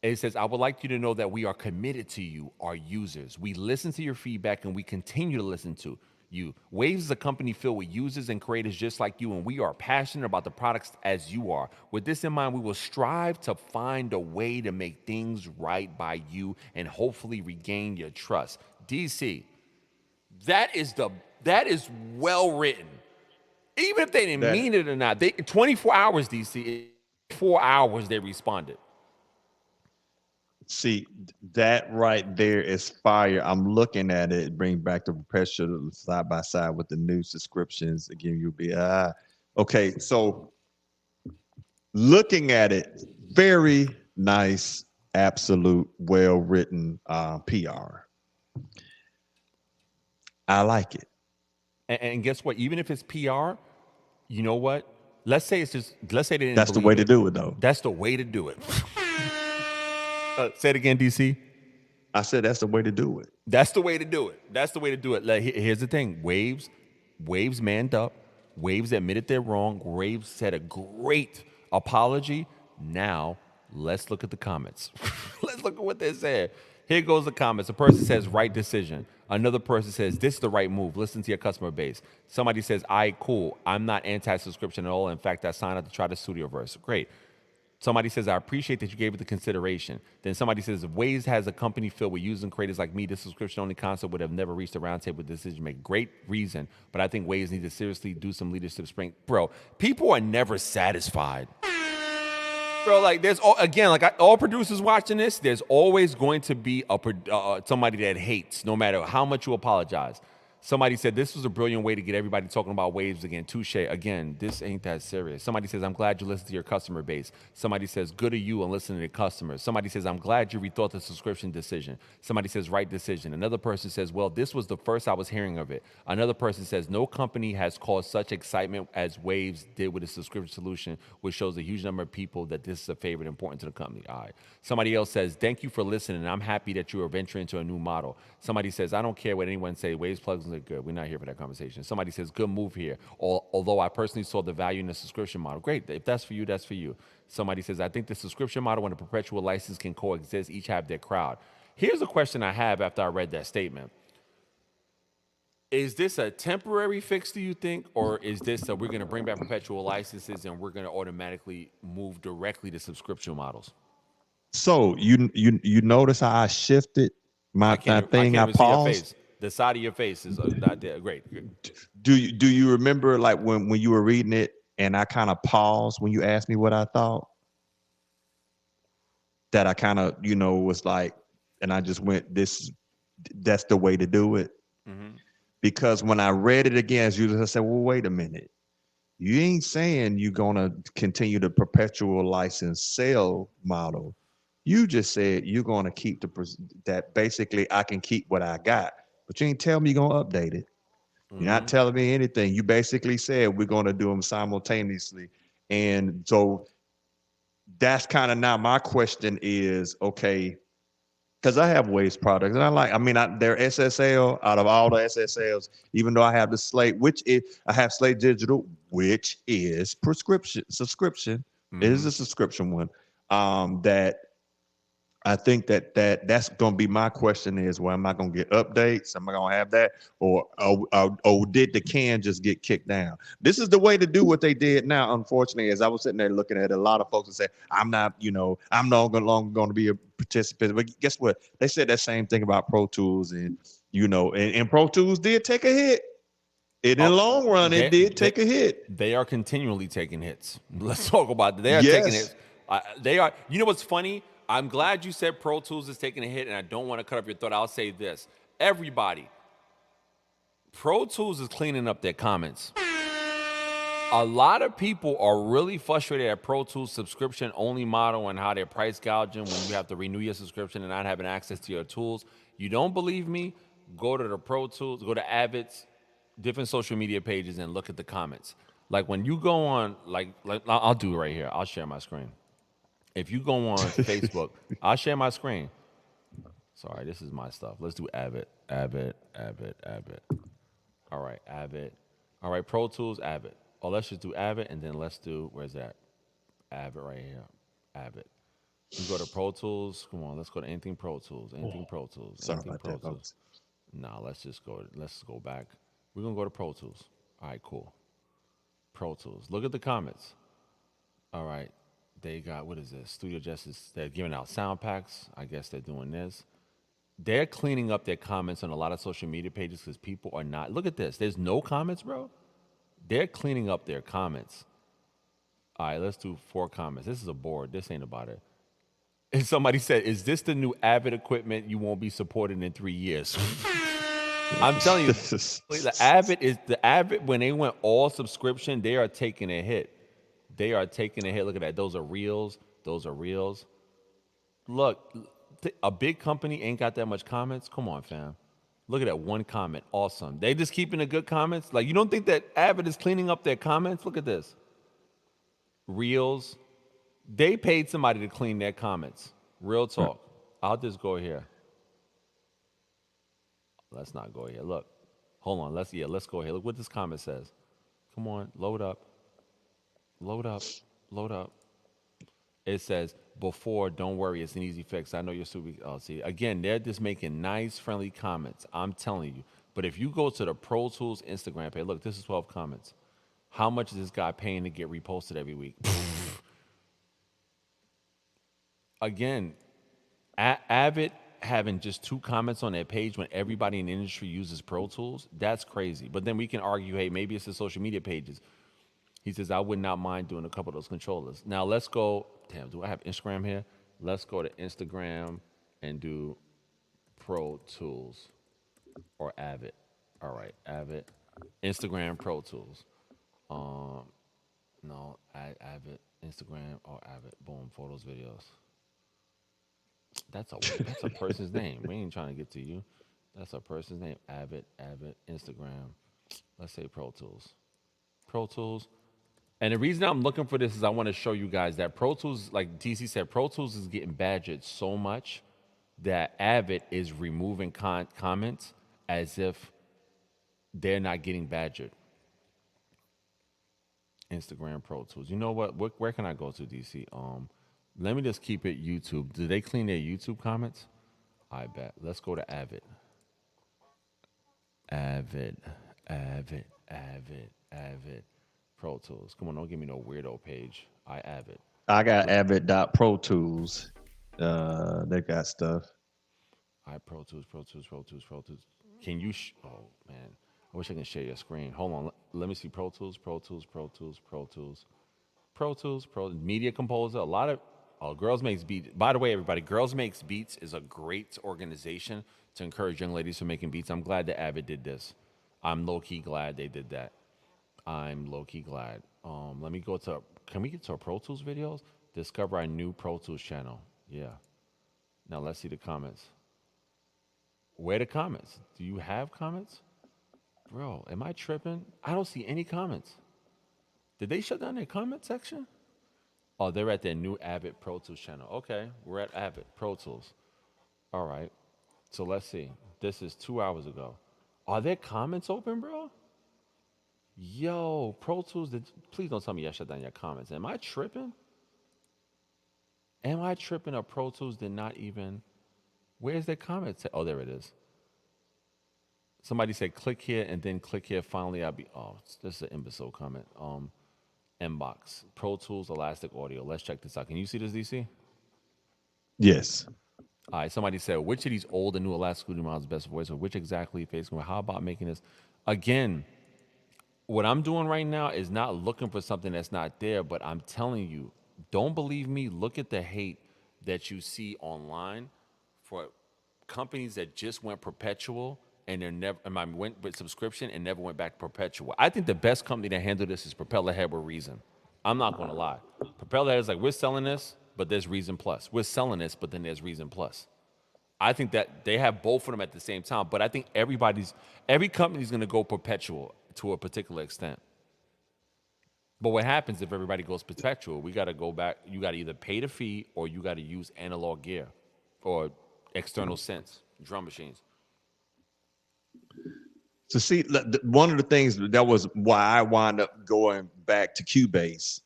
It says, I would like you to know that we are committed to you, our users. We listen to your feedback and we continue to listen to you. Waves is a company filled with users and creators just like you, and we are passionate about the products as you are. With this in mind, we will strive to find a way to make things right by you and hopefully regain your trust. DC, that is well written. Even if they didn't That mean it or not, they 24 hours, DC, 4 hours they responded. See, that right there is fire. I'm looking at it. Bring back the perpetual side by side with the new subscriptions. Again, you'll be okay. So looking at it, very nice, absolute, well written PR. I like it. And guess what? Even if it's PR, you know what? Let's say they didn't That's the believe way to it. do it, though. That's the way to do it. Say it again, DC. I said that's the way to do it. That's the way to do it. That's the way to do it. Like, here's the thing: Waves manned up. Waves admitted they're wrong. Waves said a great apology. Now let's look at the comments. Let's look at what they said. Here goes the comments. A person says right decision. Another person says this is the right move. Listen to your customer base. Somebody says, "I cool. I'm not anti-subscription at all. In fact, I signed up to try the studio verse. Great." Somebody says, I appreciate that you gave it the consideration. Then somebody says, if Waze has a company filled with users and creators like me, this subscription-only concept would have never reached a roundtable decision make. Great reason, but I think Waze needs to seriously do some leadership spring. Bro, people are never satisfied. Bro, like there's all producers watching this. There's always going to be somebody that hates, no matter how much you apologize. Somebody said this was a brilliant way to get everybody talking about waves again. Touche. Again, this ain't that serious. Somebody says, I'm glad you listened to your customer base. Somebody says, good to you and listening to customers. Somebody says, I'm glad you rethought the subscription decision. Somebody says, right decision. Another person says, well, this was the first I was hearing of it. Another person says, no company has caused such excitement as Waves did with a subscription solution, which shows a huge number of people that this is a favorite important to the company. All right. Somebody else says, thank you for listening. I'm happy that you are venturing into a new model. Somebody says, I don't care what anyone say. Waves plugins are good. We're not here for that conversation. Somebody says, good move here. Although I personally saw the value in the subscription model. Great. If that's for you, that's for you. Somebody says, I think the subscription model and the perpetual license can coexist. Each have their crowd. Here's a question I have after I read that statement. Is this a temporary fix, do you think? Or is this we're going to bring back perpetual licenses and we're going to automatically move directly to subscription models? So you notice how I shifted my I can't thing? I even see your paused. face. The side of your face is not there. Great. Do you remember like when you were reading it and I kind of paused when you asked me what I thought? That I kind of was like, and I just went, that's the way to do it. Mm-hmm. Because when I read it again, as usual, I said, well, wait a minute. You ain't saying you're gonna continue the perpetual license sale model. You just said you're gonna keep that basically I can keep what I got, but you ain't tell me you're gonna update it. You're not telling me anything. You basically said we're gonna do them simultaneously. And so that's kind of now my question is, okay, because I have Waves products and they're SSL out of all the SSLs, even though I have the Slate, I have Slate Digital, which is subscription. It is a subscription one that I think that's going to be my question is, well, am I going to get updates? Am I going to have that? Or did the can just get kicked down? This is the way to do what they did now. Unfortunately, as I was sitting there looking at it, a lot of folks that say, I'm not longer going to be a participant. But guess what? They said that same thing about Pro Tools, and and Pro Tools did take a hit. In the long run, it did take a hit. They are continually taking hits. Let's talk about that. They are taking Yes. hits. They are. You know what's funny? I'm glad you said Pro Tools is taking a hit, and I don't want to cut off your thought. I'll say this. Everybody, Pro Tools is cleaning up their comments. A lot of people are really frustrated at Pro Tools subscription only model and how they're price gouging when you have to renew your subscription and not having access to your tools. You don't believe me? Go to the Pro Tools, go to Avid's different social media pages and look at the comments. Like when you go on, like I'll do it right here. I'll share my screen. If you go on Facebook, I'll share my screen. Sorry, this is my stuff. Let's do Avid. All right, Avid. All right, Pro Tools, Avid. Oh, let's just do Avid, and then let's do, where's that? Avid right here. Avid. You go to Pro Tools. Come on, let's go to anything Pro Tools. Anything Pro Tools. Sorry Anything about Pro that, Tools. folks. No, let's go back. We're gonna go to Pro Tools. All right, cool. Pro Tools. Look at the comments. All right. They got, what is this? Studio Justice. They're giving out sound packs. I guess they're doing this. They're cleaning up their comments on a lot of social media pages because people are not. Look at this. There's no comments, bro. They're cleaning up their comments. All right, let's do 4 comments. This is a board. This ain't about it. And somebody said, is this the new Avid equipment you won't be supported in 3 years? I'm telling you, the Avid, when they went all subscription, they are taking a hit. They are taking a hit. Look at that. Those are reels. Look, a big company ain't got that much comments. Come on, fam. Look at that one comment. Awesome. They just keeping the good comments. Like, you don't think that Avid is cleaning up their comments? Look at this. Reels. They paid somebody to clean their comments. Real talk. I'll just go here. Let's not go here. Look. Hold on. Let's go here. Look what this comment says. Come on. Load up. It says, before, don't worry, it's an easy fix. I know you're super. Oh, see, again, they're just making nice, friendly comments. I'm telling you. But if you go to the Pro Tools Instagram page, look, this is 12 comments. How much is this guy paying to get reposted every week? Again, Avid having just 2 comments on their page when everybody in the industry uses Pro Tools, that's crazy. But then we can argue, hey, maybe it's the social media pages. He says, I would not mind doing a couple of those controllers. Now let's go, damn, do I have Instagram here? Let's go to Instagram and do Pro Tools or Avid. All right, Avid. Instagram Pro Tools. No, Avid, Instagram or Avid. Boom, photos, videos. That's a person's name. We ain't trying to get to you. That's a person's name. Avid, Instagram. Let's say Pro Tools. Pro Tools. And the reason I'm looking for this is I want to show you guys that Pro Tools, like DC said, Pro Tools is getting badgered so much that Avid is removing comments as if they're not getting badgered. Instagram Pro Tools. You know what? Where can I go to, DC? Let me just keep it YouTube. Do they clean their YouTube comments? I bet. Let's go to Avid. Avid. Pro Tools. Come on, don't give me no weirdo page. Avid. I got avid.protools. They got stuff. Pro Tools. Can you? Oh man, I wish I can share your screen. Hold on, let me see. Pro Tools. Media Composer. A lot of Girls Makes Beats. By the way, everybody, Girls Makes Beats is a great organization to encourage young ladies from making beats. I'm glad that Avid did this. I'm low key glad they did that. I'm low-key glad. Let me go to, can we get to our Pro Tools videos? Discover our new Pro Tools channel. Yeah. Now let's see the comments. Where are the comments? Do you have comments? Bro, am I tripping? I don't see any comments. Did they shut down their comment section? Oh, they're at their new Avid Pro Tools channel. Okay, we're at Avid Pro Tools. All right. So let's see. This is 2 hours ago. Are there comments open, bro? Yo, Pro Tools, please don't tell me y'all shut down your comments. Am I tripping? Am I tripping? Up Pro Tools did not even. Where's their comment? Oh, there it is. Somebody said click here and then click here. Finally, I'll be. Oh, this is an imbecile comment. Inbox. Pro Tools, Elastic Audio. Let's check this out. Can you see this, DC? Yes. All right. Somebody said which of these old and new Elastic Studio models best voice, or which exactly Facebook? How about making this again? What I'm doing right now is not looking for something that's not there, but I'm telling you, don't believe me. Look at the hate that you see online for companies that just went perpetual and they're never, went with subscription and never went back perpetual. I think the best company that handled this is Propellerhead with Reason. I'm not going to lie. Propellerhead is like, we're selling this, but there's Reason Plus. We're selling this, but then there's Reason Plus. I think that they have both of them at the same time, but I think every company's going to go perpetual to a particular extent. But what happens if everybody goes perpetual? We got to go back. You got to either pay the fee or you got to use analog gear or external synths, drum machines. So see, one of the things that was why I wound up going back to Cubase,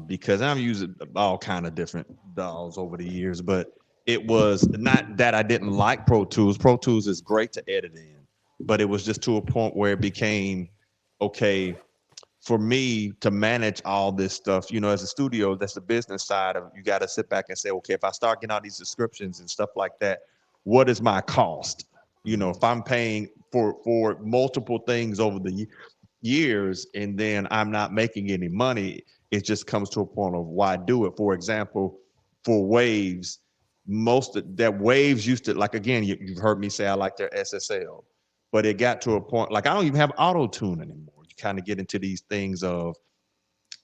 because I'm using all kind of different DAWs over the years, but it was not that I didn't like Pro Tools. Pro Tools is great to edit in, but it was just to a point where it became okay for me to manage all this stuff. You know, as a studio, that's the business side of you got to sit back and say, okay, if I start getting all these subscriptions and stuff like that, what is my cost? You know, if I'm paying for multiple things over the years and then I'm not making any money, it just comes to a point of why do it. For example, for Waves, most of that Waves used to, like, again, you've heard me say I like their SSL, but it got to a point like I don't even have auto tune anymore. You kind of get into these things of,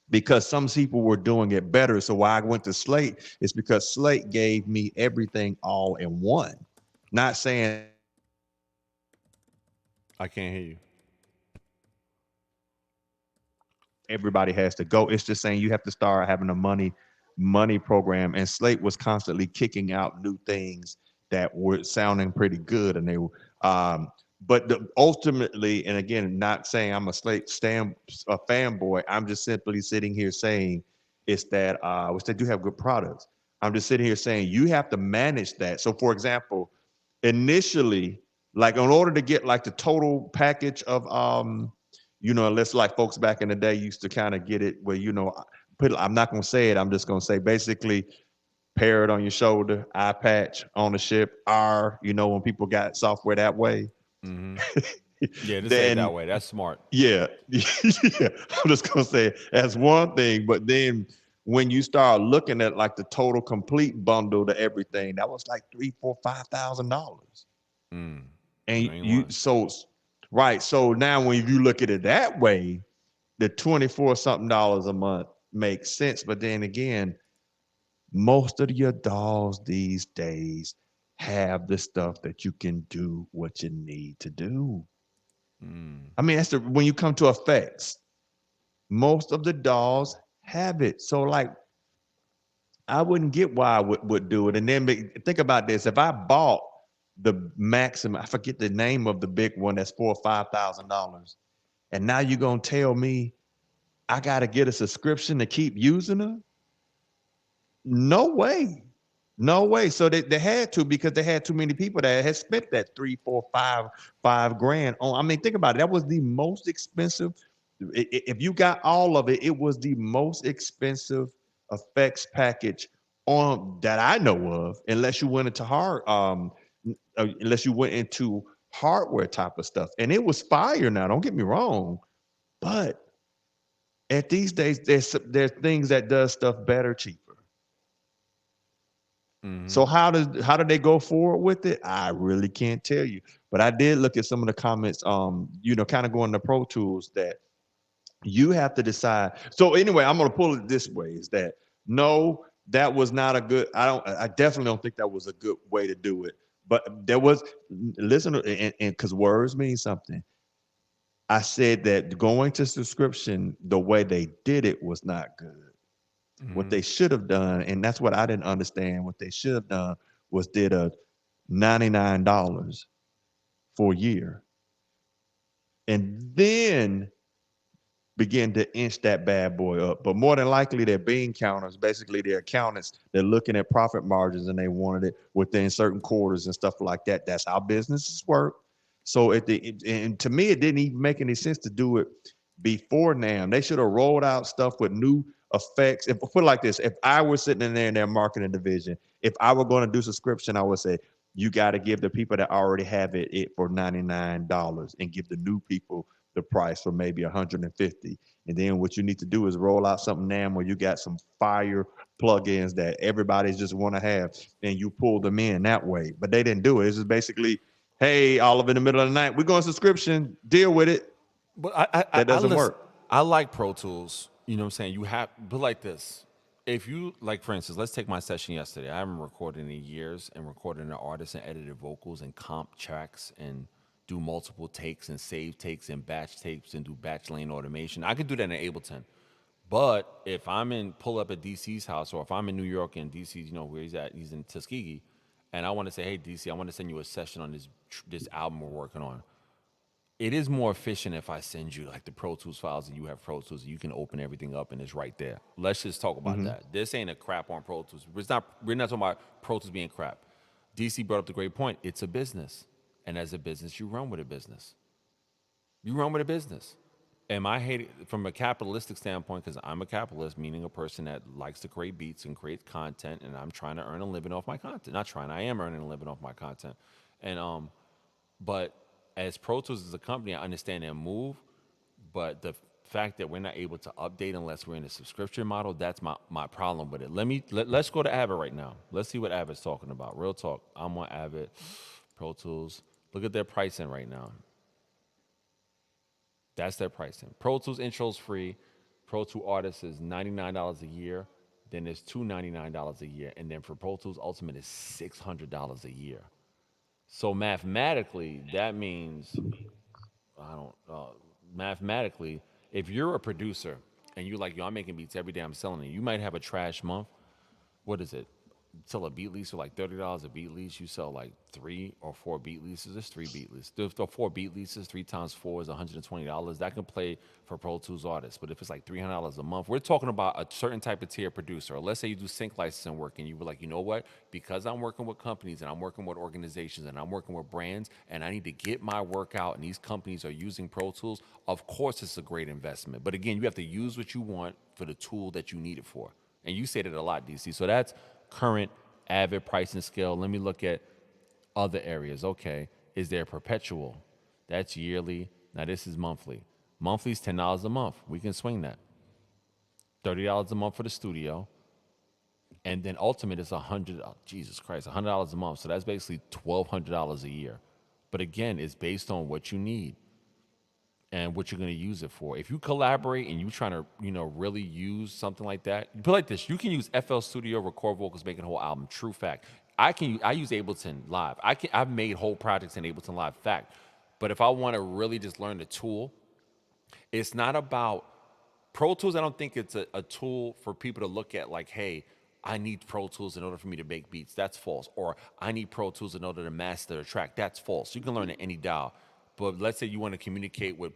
because some people were doing it better. So why I went to Slate is because Slate gave me everything all in one. Not saying I can't hear you. everybody has to go. It's just saying you have to start having a money program. And Slate was constantly kicking out new things that were sounding pretty good, and they were. But ultimately, and again, not saying I'm a a fanboy. I'm just simply sitting here saying it's that which they do have good products. I'm just sitting here saying you have to manage that. So, for example, initially, like in order to get like the total package of you know, unless like folks back in the day used to kind of get it where, you know, I'm not going to say it. I'm just going to say basically pair it on your shoulder, eye patch, ownership, you know, when people got software that way. Mm-hmm. Yeah, just say it Then, that way. That's smart. yeah, yeah. I'm just going to say that's one thing. But then when you start looking at like the total complete bundle to everything, that was like $3,000, $4,000, $5,000. Mm. And You ain't you, lying. so, right. So now when you look at it that way, the 24 something dollars a month makes sense. But then again, most of your dolls these days have the stuff that you can do what you need to do. Mm. I mean, when you come to effects, most of the dolls have it. So like, I wouldn't get why I would do it. And then think about this: if I bought the maximum, I forget the name of the big one that's $4,000 or $5,000, and now you're gonna tell me I got to get a subscription to keep using them? No way. No way. So they had to, because they had too many people that had spent that 3, 4, 5 grand on. I mean, think about it. That was the most expensive. If you got all of it, it was the most expensive effects package on that I know of, unless you went into unless you went into hardware type of stuff. And it was fire. Now, don't get me wrong, but at these days, there's things that does stuff better, cheaper. Mm-hmm. So how did they go forward with it? I really can't tell you. But I did look at some of the comments, you know, kind of going to Pro Tools, that you have to decide. So anyway, I'm gonna pull it this way: is that no, that was not a good, I definitely don't think that was a good way to do it. But there was, listen, and because words mean something. I said that going to subscription the way they did it was not good. What Mm-hmm. they should have done, and that's what I didn't understand, what they should have done was did a $99 for a year. And then begin to inch that bad boy up. But more than likely, they're bean counters. Basically, they're accountants. They're looking at profit margins and they wanted it within certain quarters and stuff like that. That's how businesses work. So and to me, it didn't even make any sense to do it before now. They should have rolled out stuff with new effects. If put it like this, if I were sitting in there in their marketing division, if I were going to do subscription, I would say you got to give the people that already have it for $99 and give the new people the price for maybe 150. And then what you need to do is roll out something now where you got some fire plugins that everybody's just want to have, and you pull them in that way. But they didn't do it. It's just basically, hey, all of in the middle of the night, we're going subscription, deal with it. But That I doesn't listen. work. I like Pro Tools. You know what I'm saying? You have, but like this. If you like, for instance, let's take my session yesterday. I haven't recorded in years, and recorded an artist and edited vocals and comp tracks and do multiple takes and save takes and batch tapes and do batch lane automation. I could do that in Ableton. But if I'm in pull up at DC's house, or if I'm in New York and DC's, you know where he's at, he's in Tuskegee, and I want to say, hey DC, I want to send you a session on this album we're working on. It is more efficient if I send you like the Pro Tools files and you have Pro Tools and you can open everything up and it's right there. Let's just talk about Hmm. that. This ain't a crap on Pro Tools. We're not talking about Pro Tools being crap. DC brought up the great point. It's a business. And as a business, you run with a business. You run with a business. Am I hating from a capitalistic standpoint? Because I'm a capitalist, meaning a person that likes to create beats and create content, and I'm trying to earn a living off my content. Not trying, I am earning a living off my content. And but as Pro Tools as a company, I understand their move, but the fact that we're not able to update unless we're in a subscription model, that's my problem with it. Let's go to Avid right now. Let's see what Avid's talking about. Real talk. I'm on Avid, Pro Tools. Look at their pricing right now. That's their pricing. Pro Tools intro's free. Pro Tools Artist is $99 a year. Then there's $299 a year. And then for Pro Tools Ultimate is $600 a year. So mathematically, that means I don't mathematically, if you're a producer and you're like, yo, I'm making beats every day, I'm selling it. You might have a trash month. What is it? Sell a beat lease for like $30 a beat lease. You sell like 3 or 4 beat leases. There's 3 beat leases. The 4 beat leases, 3 times 4 is $120. That can play for Pro Tools artists. But if it's like $300 a month, we're talking about a certain type of tier producer. Or let's say you do sync licensing work and you were like, you know what? Because I'm working with companies and I'm working with organizations and I'm working with brands and I need to get my work out and these companies are using Pro Tools, of course it's a great investment. But again, you have to use what you want for the tool that you need it for. And you say that a lot, DC. So that's current Avid pricing scale. Let me look at other areas. Okay, is there perpetual? That's yearly. Now this is monthly. Monthly is $10 a month. We can swing that. $30 a month for the studio, and then ultimate is Jesus Christ, $100 a month. So that's basically $1,200 a year. But again, it's based on what you need and what you're going to use it for. If you collaborate and you trying to, really use something like that, put it like this: you can use FL Studio, record vocals, make a whole album. True fact. I use Ableton Live. I've made whole projects in Ableton Live. Fact. But if I want to really just learn the tool, it's not about Pro Tools. I don't think it's a tool for people to look at like, hey, I need Pro Tools in order for me to make beats. That's false. Or I need Pro Tools in order to master a track. That's false. You can learn at any dial. But let's say you want to communicate with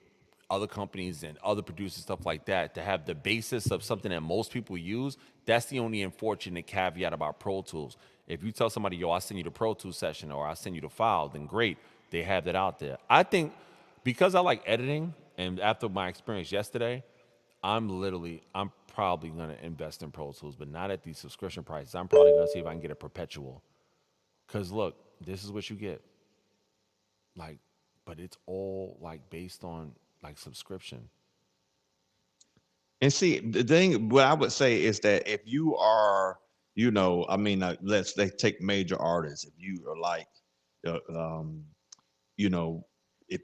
other companies and other producers, stuff like that, to have the basis of something that most people use. That's the only unfortunate caveat about Pro Tools. If you tell somebody, yo, I'll send you the Pro Tools session or I'll send you the file, then great. They have that out there. I think because I like editing, and after my experience yesterday, I'm probably gonna invest in Pro Tools, but not at these subscription prices. I'm probably gonna see if I can get a perpetual. Cause look, this is what you get. Like, but it's all like based on like subscription. And see, the thing, what I would say is that if you are, I mean, let's take major artists. If you are like, uh, um, you know, if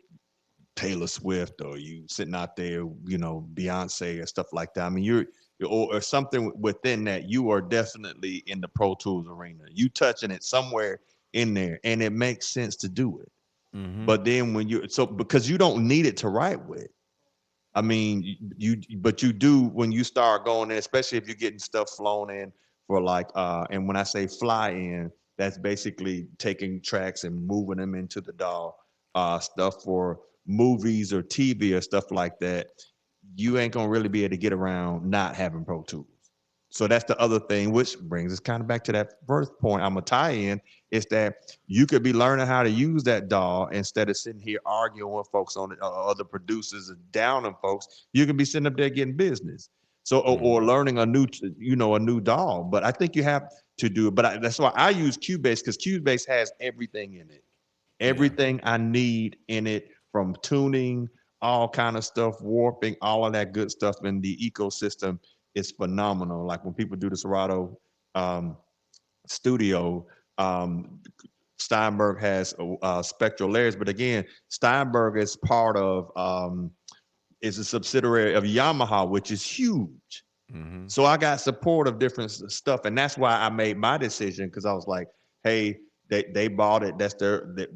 Taylor Swift or you sitting out there, Beyonce or stuff like that. I mean, or something within that, you are definitely in the Pro Tools arena. You touching it somewhere in there, and it makes sense to do it. Mm-hmm. But then because you don't need it to write with. I mean, but you do when you start going in, especially if you're getting stuff flown in for like, and when I say fly in, that's basically taking tracks and moving them into the DAW, stuff for movies or TV or stuff like that. you ain't gonna really be able to get around not having Pro Tools. So that's the other thing, which brings us kind of back to that first point I'm gonna tie in, is that you could be learning how to use that DAW instead of sitting here arguing with folks on it, other producers and downing folks. You can be sitting up there getting business. So or learning a new, a new DAW. But I think you have to do it. But that's why I use Cubase, because Cubase has everything in it. Yeah. Everything I need in it, from tuning, all kind of stuff, warping, all of that good stuff in the ecosystem is phenomenal. Like when people do the Serato studio, um, Steinberg has spectral layers, but again, Steinberg is part of is a subsidiary of Yamaha, which is huge. Mm-hmm. So I got support of different stuff, and that's why I made my decision, because I was like, hey, they bought it. That's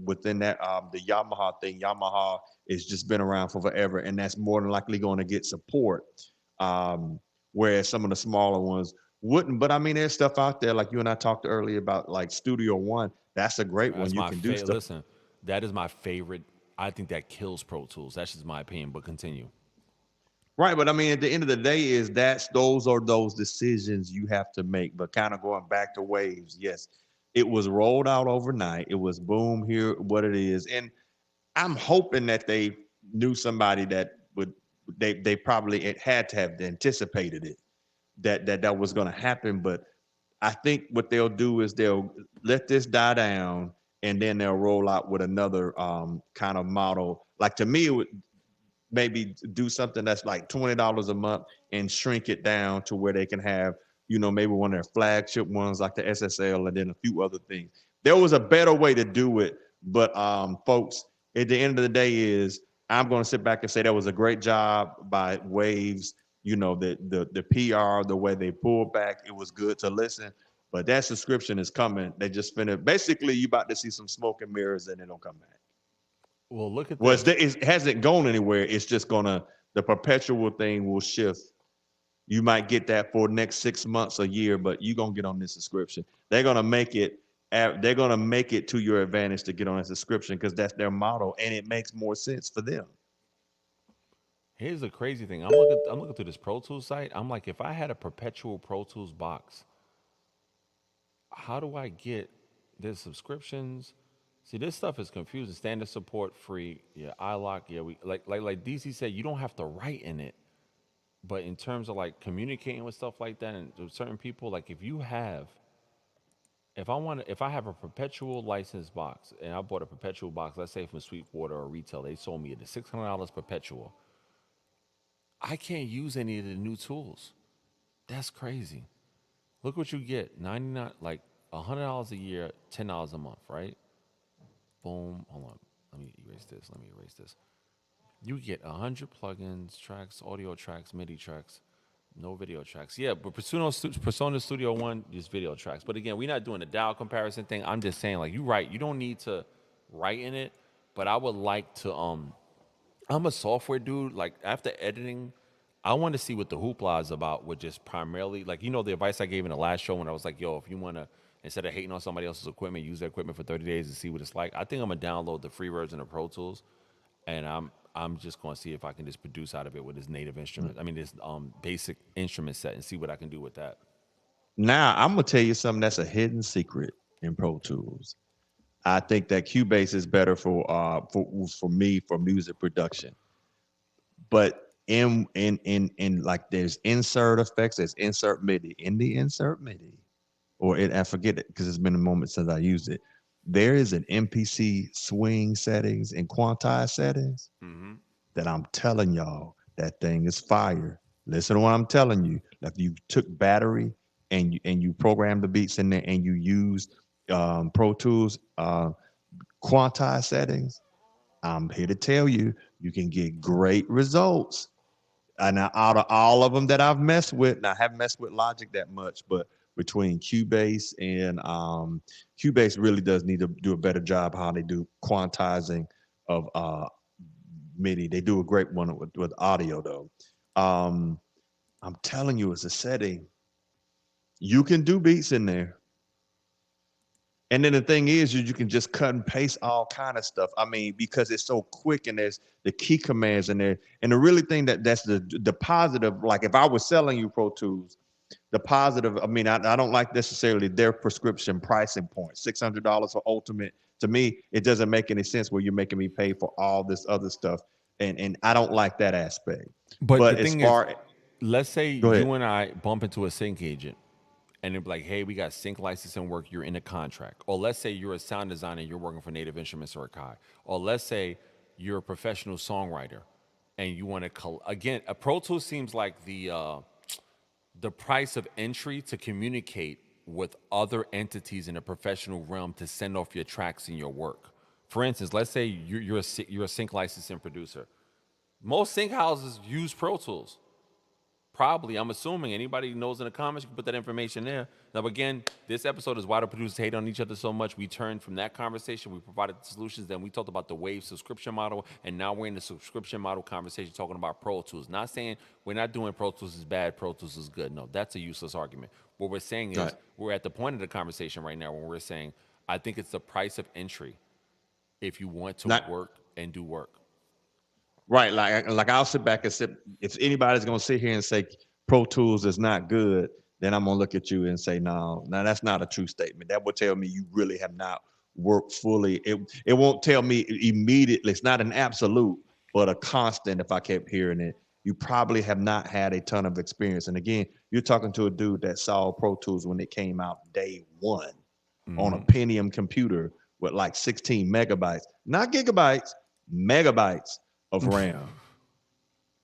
within that the Yamaha thing. Yamaha has just been around for forever, and that's more than likely going to get support. Um, whereas some of the smaller ones wouldn't. But I mean, there's stuff out there like you and I talked earlier about, like Studio One. That's a great one. That's You my can do favorite. stuff. Listen, that is my favorite. I think that kills Pro Tools. That's just my opinion. But continue. Right, but I mean, at the end of the day, those are those decisions you have to make. But kind of going back to Waves, yes, it was rolled out overnight. It was boom, here what it is, and I'm hoping that they knew somebody that would. They probably had to have anticipated it, that was going to happen. But I think what they'll do is they'll let this die down, and then they'll roll out with another kind of model. Like, to me, it would maybe do something that's like $20 a month and shrink it down to where they can have, maybe one of their flagship ones like the SSL, and then a few other things. There was a better way to do it, but folks, at the end of the day, is I'm going to sit back and say that was a great job by Waves. The PR, the way they pulled back, it was good to listen. But that subscription is coming. They just finished. Basically, you about to see some smoke and mirrors, and it'll come back. Well, look at Well, this. it hasn't gone anywhere. It's just the perpetual thing will shift. You might get that for next 6 months, a year, but you're gonna get on this subscription. They're gonna make it. They're gonna make it to your advantage to get on a subscription, because that's their model, and it makes more sense for them. Here's the crazy thing. I'm looking through this Pro Tools site. I'm like, if I had a perpetual Pro Tools box, how do I get there's subscriptions? See, this stuff is confusing. Standard support, free. Yeah, iLock. Yeah, we like DC said, you don't have to write in it. But in terms of like communicating with stuff like that and to certain people, like if I have a perpetual license box and I bought a perpetual box, let's say from Sweetwater or retail, they sold me at $600 perpetual. I can't use any of the new tools. That's crazy. Look what you get. 99 like $100 a year, $10 a month, right? Boom. Hold on. Let me erase this. You get 100 plugins, tracks, audio tracks, MIDI tracks, no video tracks. Yeah, but Persona Studio One just video tracks. But again, we're not doing the dial comparison thing. I'm just saying, like, you right. You don't need to write in it, but I would like to. I'm a software dude. Like, after editing, I want to see what the hoopla is about, which is primarily like, the advice I gave in the last show when I was like, yo, if you want to, instead of hating on somebody else's equipment, use their equipment for 30 days and see what it's like. I think I'm gonna download the free version of Pro Tools, and I'm just gonna see if I can just produce out of it with this native instrument. I mean, this basic instrument set, and see what I can do with that. Now, I'm gonna tell you something that's a hidden secret in Pro Tools. I think that Cubase is better for me for music production. But in like, there's insert effects, there's insert MIDI. In the insert MIDI, I forget it because it's been a moment since I used it. There is an MPC swing settings and quantize settings that I'm telling y'all, that thing is fire. Listen to what I'm telling you. Like, you took battery and you program the beats in there, and you use Pro Tools quantize settings. I'm here to tell you, you can get great results. And out of all of them that I've messed with, and I haven't messed with Logic that much, but between Cubase and Cubase really does need to do a better job how they do quantizing of MIDI. They do a great one with audio though. I'm telling you, it's a setting. You can do beats in there. And then the thing is, you can just cut and paste all kind of stuff. I mean, because it's so quick and there's the key commands in there. And the really thing that's the positive, like if I was selling you Pro Tools, the positive, I mean, I don't like necessarily their prescription pricing point. $600 for Ultimate. To me, it doesn't make any sense where you're making me pay for all this other stuff. And I don't like that aspect. But the But as thing is, far, let's say go ahead. you and I bump into a sync agent and they're like, hey, we got sync licensing work, you're in a contract. Or let's say you're a sound designer, you're working for Native Instruments or Akai. Or let's say you're a professional songwriter and you want to, again, a Pro Tool seems like the price of entry to communicate with other entities in the professional realm to send off your tracks and your work. For instance, let's say you're a sync licensing producer. Most sync houses use Pro Tools. Probably, I'm assuming anybody who knows in the comments, you can put that information there. Now, again, this episode is why the producers hate on each other so much. We turned from that conversation, we provided the solutions, then we talked about the Wave subscription model, and now we're in the subscription model conversation talking about Pro Tools. Not saying we're not doing Pro Tools is bad, Pro Tools is good. No, that's a useless argument. What we're saying is Right. we're at the point of the conversation right now when we're saying, I think it's the price of entry if you want to Not work and do work. right. Like I'll sit back and sit. If anybody's gonna sit here and say Pro Tools is not good, then I'm gonna look at you and say, no, now that's not a true statement. That would tell me you really have not worked fully. It won't tell me immediately. It's not an absolute, but a constant. If I kept hearing it, you probably have not had a ton of experience. And again, you're talking to a dude that saw Pro Tools when it came out day one on a Pentium computer with like 16 megabytes, not gigabytes, megabytes of RAM.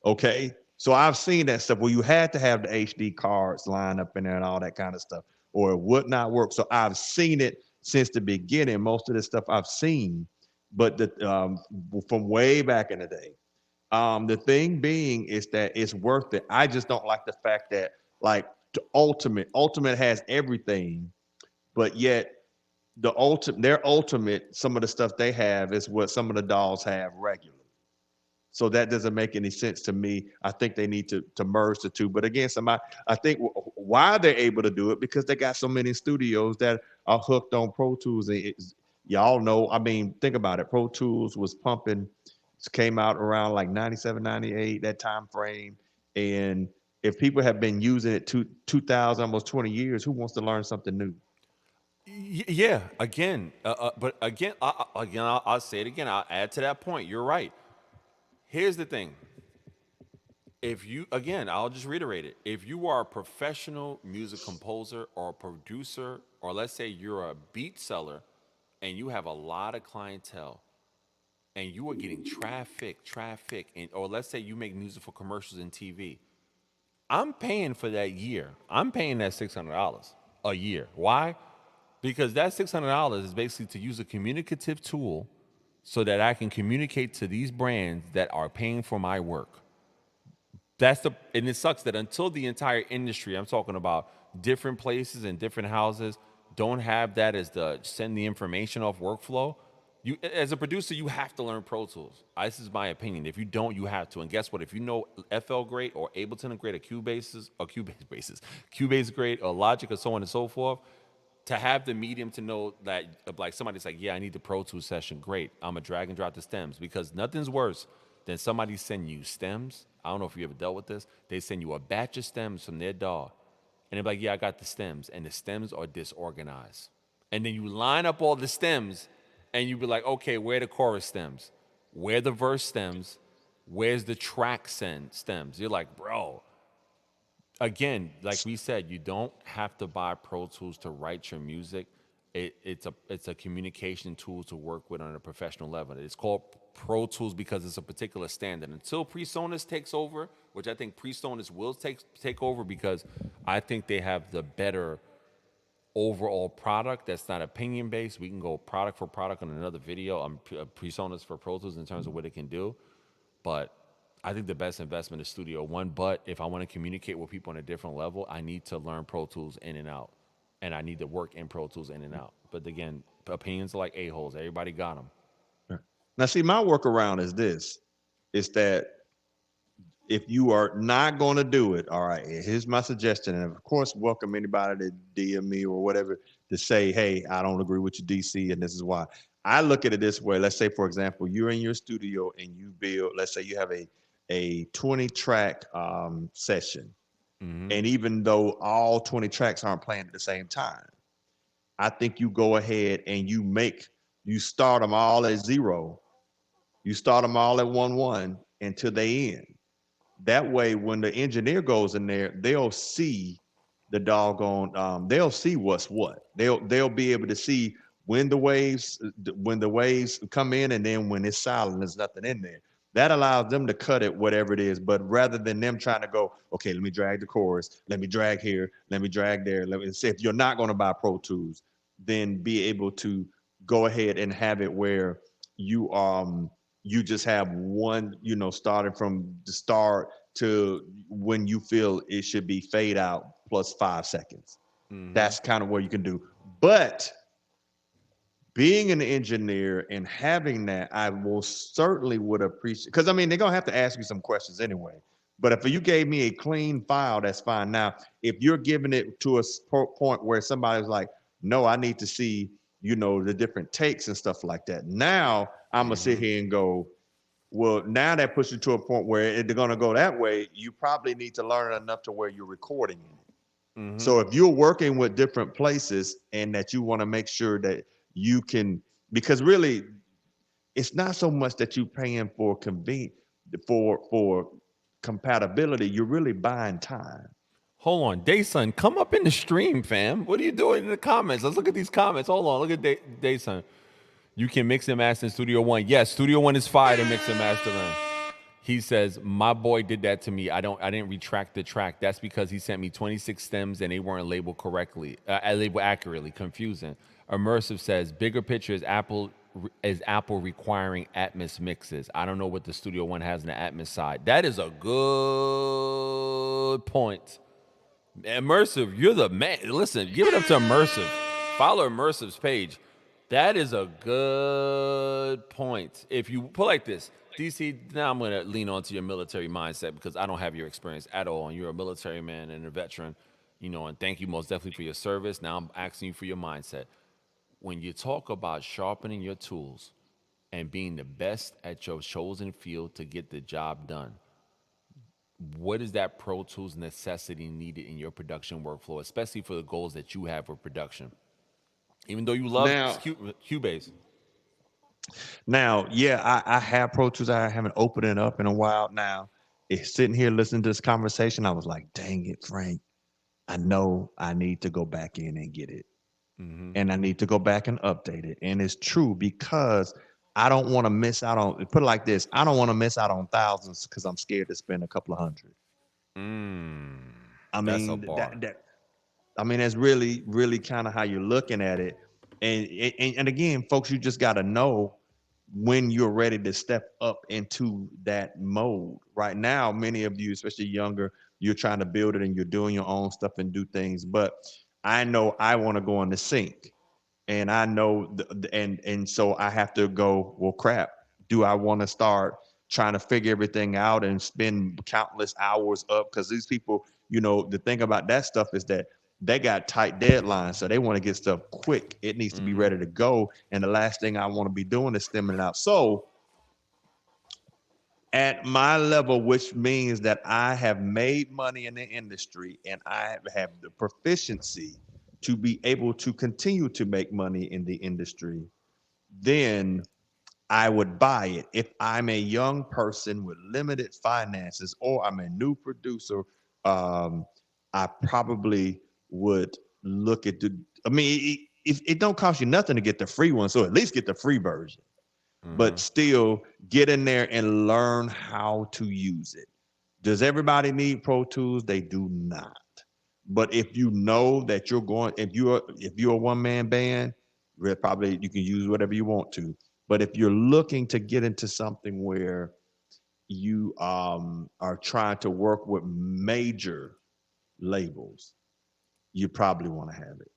Okay. So I've seen that stuff where you had to have the HD cards lined up in there and all that kind of stuff, or it would not work. So I've seen it since the beginning. Most of this stuff I've seen, but from way back in the day. The thing being is that it's worth it. I just don't like the fact that like Ultimate has everything, but yet their ultimate, some of the stuff they have is what some of the dolls have regularly. So that doesn't make any sense to me. I think they need to merge the two. But again, I think why they're able to do it because they got so many studios that are hooked on Pro Tools. And y'all know, I mean, think about it. Pro Tools was pumping, came out around like 97, 98, that time frame. And if people have been using it 2000, almost 20 years, who wants to learn something new? Yeah, again, but again, I'll say it again. I'll add to that point. You're right. Here's the thing. If you, again, I'll just reiterate it. If you are a professional music composer or a producer, or let's say you're a beat seller and you have a lot of clientele and you are getting traffic, and or let's say you make music for commercials and TV, I'm paying for that year. I'm paying that $600 a year. Why? Because that $600 is basically to use a communicative tool so that I can communicate to these brands that are paying for my work. And it sucks that until the entire industry, I'm talking about different places and different houses, don't have that as the send the information off workflow. You, as a producer, you have to learn Pro Tools. This is my opinion. If you don't, you have to. And guess what? If you know FL Great or Ableton Great or Cubase Great or Logic or so on and so forth, to have the medium to know that, like, somebody's like, yeah, I need the Pro Tools session. Great. I'm a drag and drop the stems, because nothing's worse than somebody send you stems. I don't know if you ever dealt with this. They send you a batch of stems from their DAW, and they're like, yeah, I got the stems, and the stems are disorganized. And then you line up all the stems, and you be like, okay, where are the chorus stems? Where are the verse stems? Where's the track stems? You're like, bro. Again, like we said, you don't have to buy Pro Tools to write your music. It's a communication tool to work with on a professional level. It's called Pro Tools because it's a particular standard. Until PreSonus takes over, which I think PreSonus will take over, because I think they have the better overall product that's not opinion based. We can go product for product on another video on PreSonus for Pro Tools in terms of what it can do. But I think the best investment is Studio One. But if I want to communicate with people on a different level, I need to learn Pro Tools in and out. And I need to work in Pro Tools in and out. But again, opinions are like a-holes. Everybody got them. Now, see, my workaround is this, is that if you are not going to do it, all right, here's my suggestion. And of course, welcome anybody to DM me or whatever to say, hey, I don't agree with you, DC, and this is why. I look at it this way. Let's say, for example, you're in your studio and you build, let's say you have a 20 track session. Mm-hmm. And even though all 20 tracks aren't playing at the same time, I think you go ahead and you start them all at 0. You start them all at 1 until they end. That way, when the engineer goes in there, they'll see the doggone. They'll see what's what. They'll be able to see when the waves come in, and then when it's silent, there's nothing in there. That allows them to cut it whatever it is. But rather than them trying to go, okay, let me drag the chorus, let me drag here, let me drag there. Let me say, if you're not going to buy Pro Tools, then be able to go ahead and have it where you you just have one, starting from the start to when you feel it should be fade out plus 5 seconds. Mm-hmm. That's kind of what you can do. But being an engineer and having that, I will certainly would appreciate, because I mean, they're gonna have to ask you some questions anyway. But if you gave me a clean file, that's fine. Now, if you're giving it to a point where somebody's like, no, I need to see, the different takes and stuff like that. Now I'm gonna sit Mm-hmm. here and go, well, now that puts you to a point where they're gonna go that way. You probably need to learn enough to where you're recording it. Mm-hmm. So if you're working with different places and that you want to make sure that you can, because really it's not so much that you're paying for for compatibility. You're really buying time. Hold on, Dayson, come up in the stream, fam. What are you doing in the comments? Let's look at these comments. Hold on, look at Dayson. You can mix and master in Studio One. Yes, Studio One is fire to mix and master in. He says, my boy did that to me. I didn't retract the track. That's because he sent me 26 stems and they weren't labeled correctly, labeled accurately. Confusing. Immersive says, bigger picture is Apple requiring Atmos mixes. I don't know what the Studio One has on the Atmos side. That is a good point. Immersive, you're the man. Listen, give it up to Immersive. Follow Immersive's page. That is a good point. If you put like this, DC, now I'm going to lean onto your military mindset because I don't have your experience at all. And you're a military man and a veteran, and thank you most definitely for your service. Now I'm asking you for your mindset. When you talk about sharpening your tools and being the best at your chosen field to get the job done, what is that Pro Tools necessity needed in your production workflow, especially for the goals that you have for production? Even though you love Now, Cubase. yeah, I have Pro Tools. I haven't opened it up in a while now. It's sitting here listening to this conversation. I was like, dang it, Frank. I know I need to go back in and get it. Mm-hmm. And I need to go back and update it. And it's true because I don't want to miss out on, put it like this, I don't want to miss out on thousands because I'm scared to spend a couple of hundred. Mm, I that's a mean, bar. that's really, really kind of how you're looking at it. And again, folks, you just got to know when you're ready to step up into that mode. Right now, many of you, especially younger, you're trying to build it and you're doing your own stuff and do things. But I know I want to go in the sync, and I know, and so I have to go. Well, crap. Do I want to start trying to figure everything out and spend countless hours up? Because these people, the thing about that stuff is that they got tight deadlines, so they want to get stuff quick. It needs to be Mm-hmm. ready to go, and the last thing I want to be doing is stemming it out. So at my level, which means that I have made money in the industry and I have the proficiency to be able to continue to make money in the industry, then I would buy it. If I'm a young person with limited finances or I'm a new producer, um, I probably would look at I mean, it don't cost you nothing to get the free one, so at least get the free version, Mm-hmm. but still get in there and learn how to use it. Does everybody need Pro Tools? They do not. But if you know that if you're a one man band, probably you can use whatever you want to. But if you're looking to get into something where you are trying to work with major labels, you probably want to have it.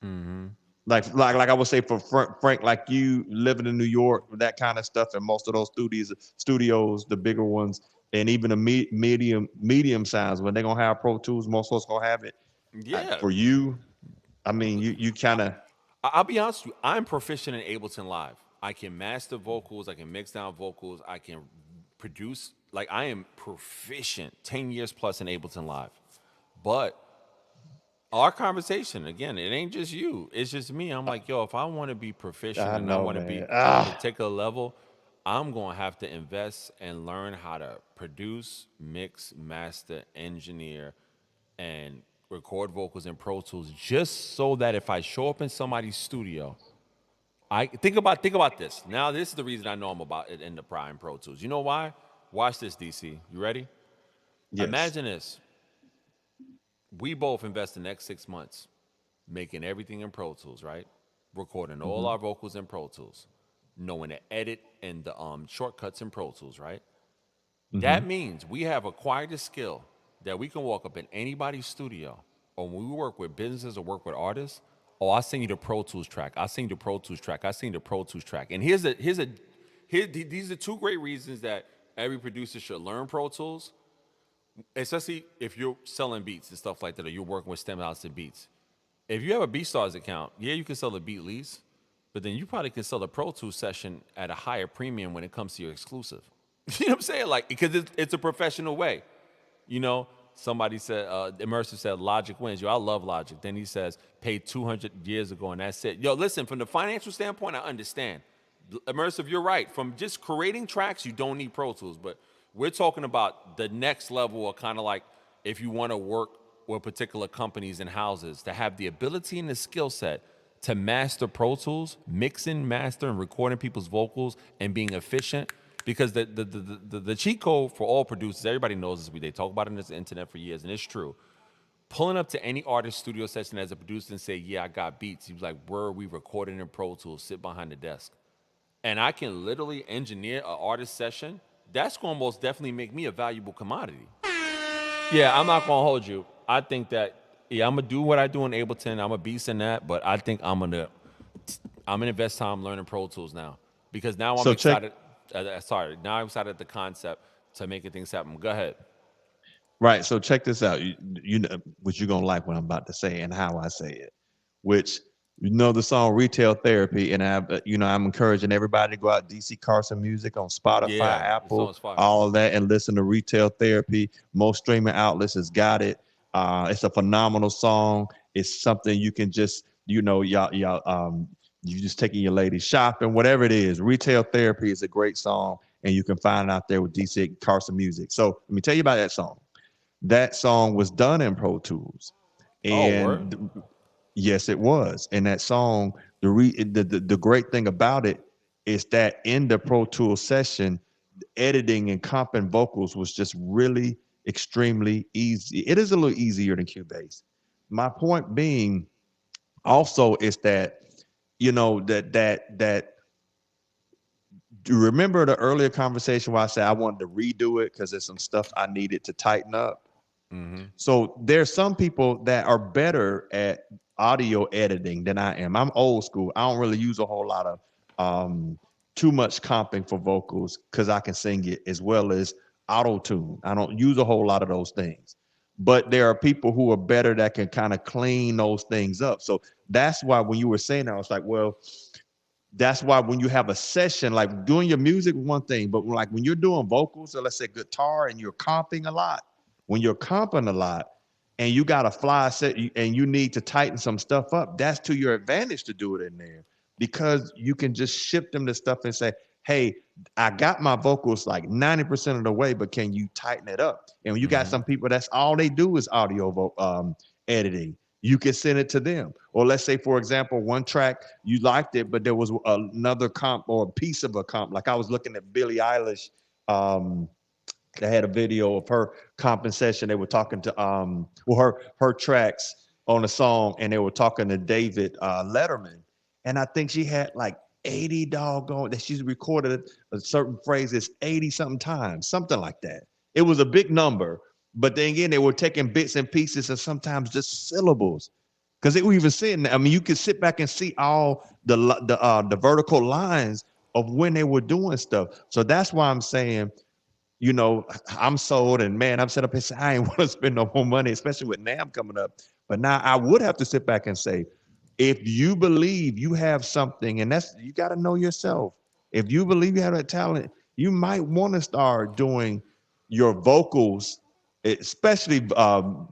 Mm-hmm. Like I would say for Frank, like you living in New York, that kind of stuff, and most of those studios, the bigger ones, and even the medium size, when they're gonna have Pro Tools, most of us gonna have it. Yeah. For you, I mean, you kind of, I'll be honest with you. I'm proficient in Ableton Live. I can master vocals. I can mix down vocals. I can produce. Like I am proficient, 10 years plus in Ableton Live. But our conversation again, it ain't just you. It's just me. I'm like, yo, if I want to be proficient I and I know, want to be man. at a Ah, particular level, I'm gonna have to invest and learn how to produce, mix, master, engineer, and record vocals in Pro Tools, just so that if I show up in somebody's studio, I think about this. Now, this is the reason I know I'm about it in the Prime Pro Tools. You know why? Watch this, DC. You ready? yes. Imagine this. We both invest the next 6 months making everything in Pro Tools, right? Recording all Hmm. our vocals in Pro Tools, knowing the edit and the shortcuts in Pro Tools, right? That Hmm. means we have acquired a skill that we can walk up in anybody's studio, or when we work with businesses or work with artists. Oh, I'll send you the Pro Tools track. I'll send you the Pro Tools track. I'll send you the Pro Tools track. And these are two great reasons that every producer should learn Pro Tools, especially if you're selling beats and stuff like that, or you're working with stem outs and beats. If you have a BeatStars account, yeah, you can sell the beat lease, but then you probably can sell the Pro Tools session at a higher premium when it comes to your exclusive. You know what I'm saying? Like, because it's a professional way. You know, somebody said, Immersive said, Logic wins. Yo, I love Logic. Then he says, paid 200 years ago, and that's it. Yo, listen, from the financial standpoint, I understand. Immersive, you're right. From just creating tracks, you don't need Pro Tools, but we're talking about the next level of kind of like if you want to work with particular companies and houses to have the ability and the skill set to master Pro Tools, mixing, mastering, recording people's vocals, and being efficient. Because the cheat code for all producers, everybody knows this. They talk about it on the internet for years, and it's true. Pulling up to any artist studio session as a producer and say, "Yeah, I got beats." He was like, "Where are we recording in Pro Tools? Sit behind the desk." And I can literally engineer an artist session. That's going to most definitely make me a valuable commodity. Yeah, I'm not gonna hold you. I think that yeah, I'm gonna do what I do in Ableton. I'm a beast in that, but I think I'm gonna invest time learning Pro Tools now because now I'm So check. excited. Sorry, now I'm excited at the concept to making things happen. Go ahead. Right. So check this out. You know what you're gonna like what I'm about to say and how I say it. Which you know the song "Retail Therapy," and I'm encouraging everybody to go out DC Carson Music on Spotify, Yeah, the Apple, song's fire. all of that, and listen to "Retail Therapy." Most streaming outlets has got it. It's a phenomenal song. It's something you can just you just taking your lady shopping, whatever it is. "Retail Therapy" is a great song, and you can find it out there with DC Carson Music. So let me tell you about that song. That song was done in Pro Tools, Oh, word. and yes, it was. And that song, the great thing about it is that in the Pro Tools session, editing and comping vocals was just really extremely easy. It is a little easier than Cubase. My point being also is that that do you remember the earlier conversation where I said I wanted to redo it because there's some stuff I needed to tighten up? Mm-hmm. So there's some people that are better at audio editing than I am. I'm old school. I don't really use a whole lot of too much comping for vocals because I can sing it as well as auto tune. I don't use a whole lot of those things. But there are people who are better that can kind of clean those things up. So that's why when you were saying that, I was like, well, that's why when you have a session, like doing your music, one thing, but like when you're doing vocals or let's say guitar and you're comping a lot, when you're comping a lot and you got a fly set and you need to tighten some stuff up, that's to your advantage to do it in there because you can just ship them the stuff and say, hey, I got my vocals like 90% of the way, but can you tighten it up? And when you got Mm-hmm. some people, that's all they do is audio editing. You can send it to them. Or let's say, for example, one track you liked it, but there was another comp or a piece of a comp. Like I was looking at Billie Eilish. They had a video of her compensation. They were talking to her tracks on a song, and they were talking to David Letterman. And I think she had like 80 doggone that she's recorded a certain phrases 80 something times, something like that. It was a big number, but then again, they were taking bits and pieces and sometimes just syllables. Because they were even saying, I mean, you could sit back and see all the vertical lines of when they were doing stuff. So that's why I'm saying, I'm sold and man, I'm set up and say, I ain't want to spend no more money, especially with NAM coming up. But now I would have to sit back and say, if you believe you have something, and that's, you got to know yourself. If you believe you have that talent, you might want to start doing your vocals, especially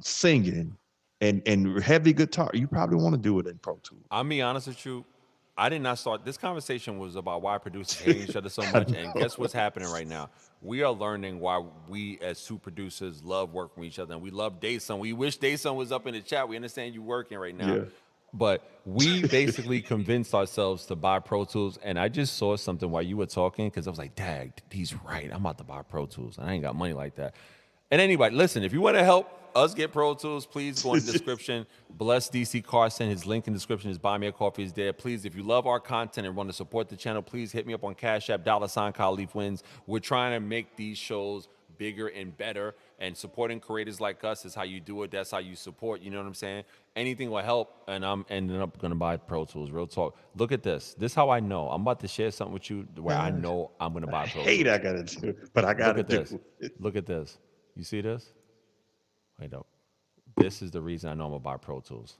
singing and heavy guitar. You probably want to do it in Pro Tools. I'll be honest with you. I did not start. This conversation was about why producers hate each other so much. And guess what's happening right now? We are learning why we as two producers love working with each other. And we love Dayson. We wish Dayson was up in the chat. We understand you working right now. Yeah. But we basically convinced ourselves to buy Pro Tools. And I just saw something while you were talking because I was like, Dag, he's right. I'm about to buy Pro Tools. And I ain't got money like that. And anyway, listen, if you want to help us get Pro Tools, please go in the description. Bless DC Carson. His link in the description is Buy Me a Coffee is there. Please, if you love our content and want to support the channel, please hit me up on Cash App, $Kyle Wins. We're trying to make these shows bigger and better, and supporting creators like us is how you do it. That's how you support, you know what I'm saying? Anything will help, and I'm ending up going to buy Pro Tools. Real talk. Look at this. This is how I know. I'm about to share something with you where I know I'm going to buy Pro Tools. I got to do it, but I got to do this. it. Look at this. You see this? Wait up. This is the reason I know I'm going to buy Pro Tools.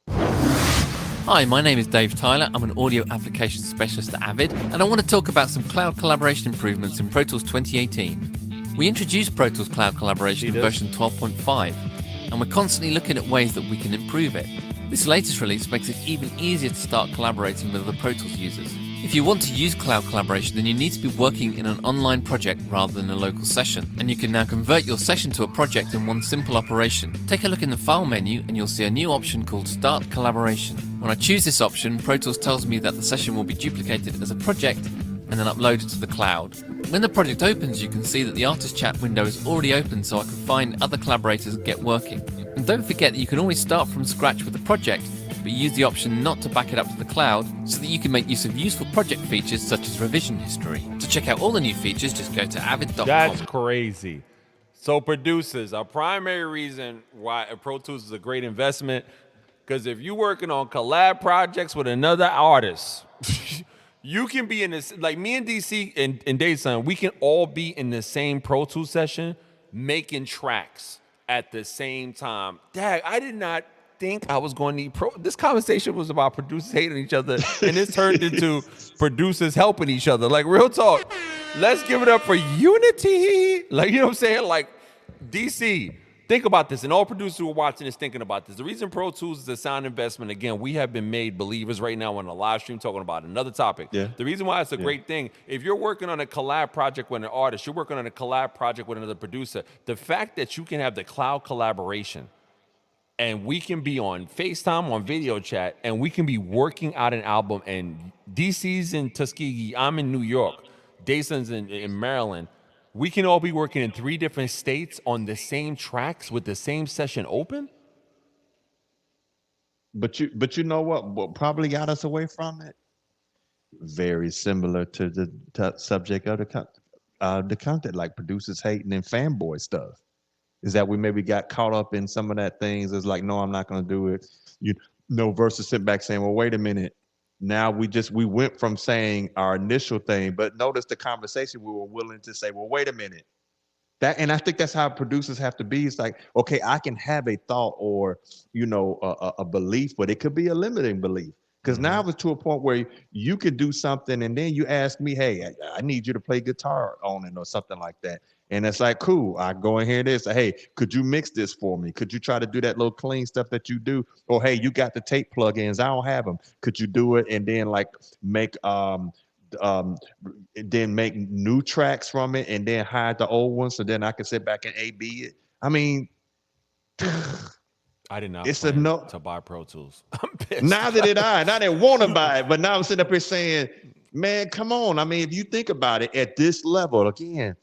Hi, my name is Dave Tyler. I'm an audio application specialist at Avid, and I want to talk about some cloud collaboration improvements in Pro Tools 2018. We introduced Pro Tools Cloud Collaboration in version 12.5, and we're constantly looking at ways that we can improve it. This latest release makes it even easier to start collaborating with other Pro Tools users. If you want to use cloud collaboration, then you need to be working in an online project rather than a local session, and you can now convert your session to a project in one simple operation. Take a look in the File menu and you'll see a new option called Start Collaboration. When I choose this option, Pro Tools tells me that the session will be duplicated as a project and then uploaded to the cloud. When the project opens, you can see that the artist chat window is already open, so I can find other collaborators and get working. And don't forget that you can always start from scratch with the project, but use the option not to back it up to the cloud so that you can make use of useful project features such as revision history. To check out all the new features, just go to avid.com. That's crazy. So producers, a primary reason why Pro Tools is a great investment, because if you're working on collab projects with another artist, you can be in this, like me and DC and Dayson, we can all be in the same Pro Tools session making tracks at the same time. Dang, I did not think I was going to need this conversation was about producers hating each other, and it's turned into producers helping each other. Like, real talk. Let's give it up for unity. Like, you know what I'm saying? Like, DC, think about this, and all producers who are watching is thinking about this. The reason Pro Tools is a sound investment, again, we have been made believers right now on a live stream talking about another topic. Yeah. The reason why it's a great thing, if you're working on a collab project with an artist, you're working on a collab project with another producer, the fact that you can have the cloud collaboration and we can be on FaceTime, on video chat, and we can be working out an album, and DC's in Tuskegee, I'm in New York, Dayson's in Maryland. We can all be working in 3 different states on the same tracks with the same session open. But you know what probably got us away from it? Very similar to the subject of the content, like producers hating and fanboy stuff. Is that we maybe got caught up in some of that things. It's like, no, I'm not going to do it. You know, versus sit back saying, well, wait a minute. Now we went from saying our initial thing, but notice the conversation we were willing to say, well, wait a minute. And I think that's how producers have to be. It's like, okay, I can have a thought or, you know, a belief, but it could be a limiting belief. Because now it's to a point where you could do something and then you ask me, hey, I need you to play guitar on it or something like that. And it's like, cool, I go and hear this. Hey, could you mix this for me? Could you try to do that little clean stuff that you do? Or, hey, you got the tape plugins. I don't have them. Could you do it? And then like make then make new tracks from it and then hide the old ones so then I can sit back and A/B it. I mean, I did not it's a plan no to buy Pro Tools. I'm pissed. Neither did I. And I didn't want to buy it, but now I'm sitting up here saying, man, come on. I mean, if you think about it at this level, again,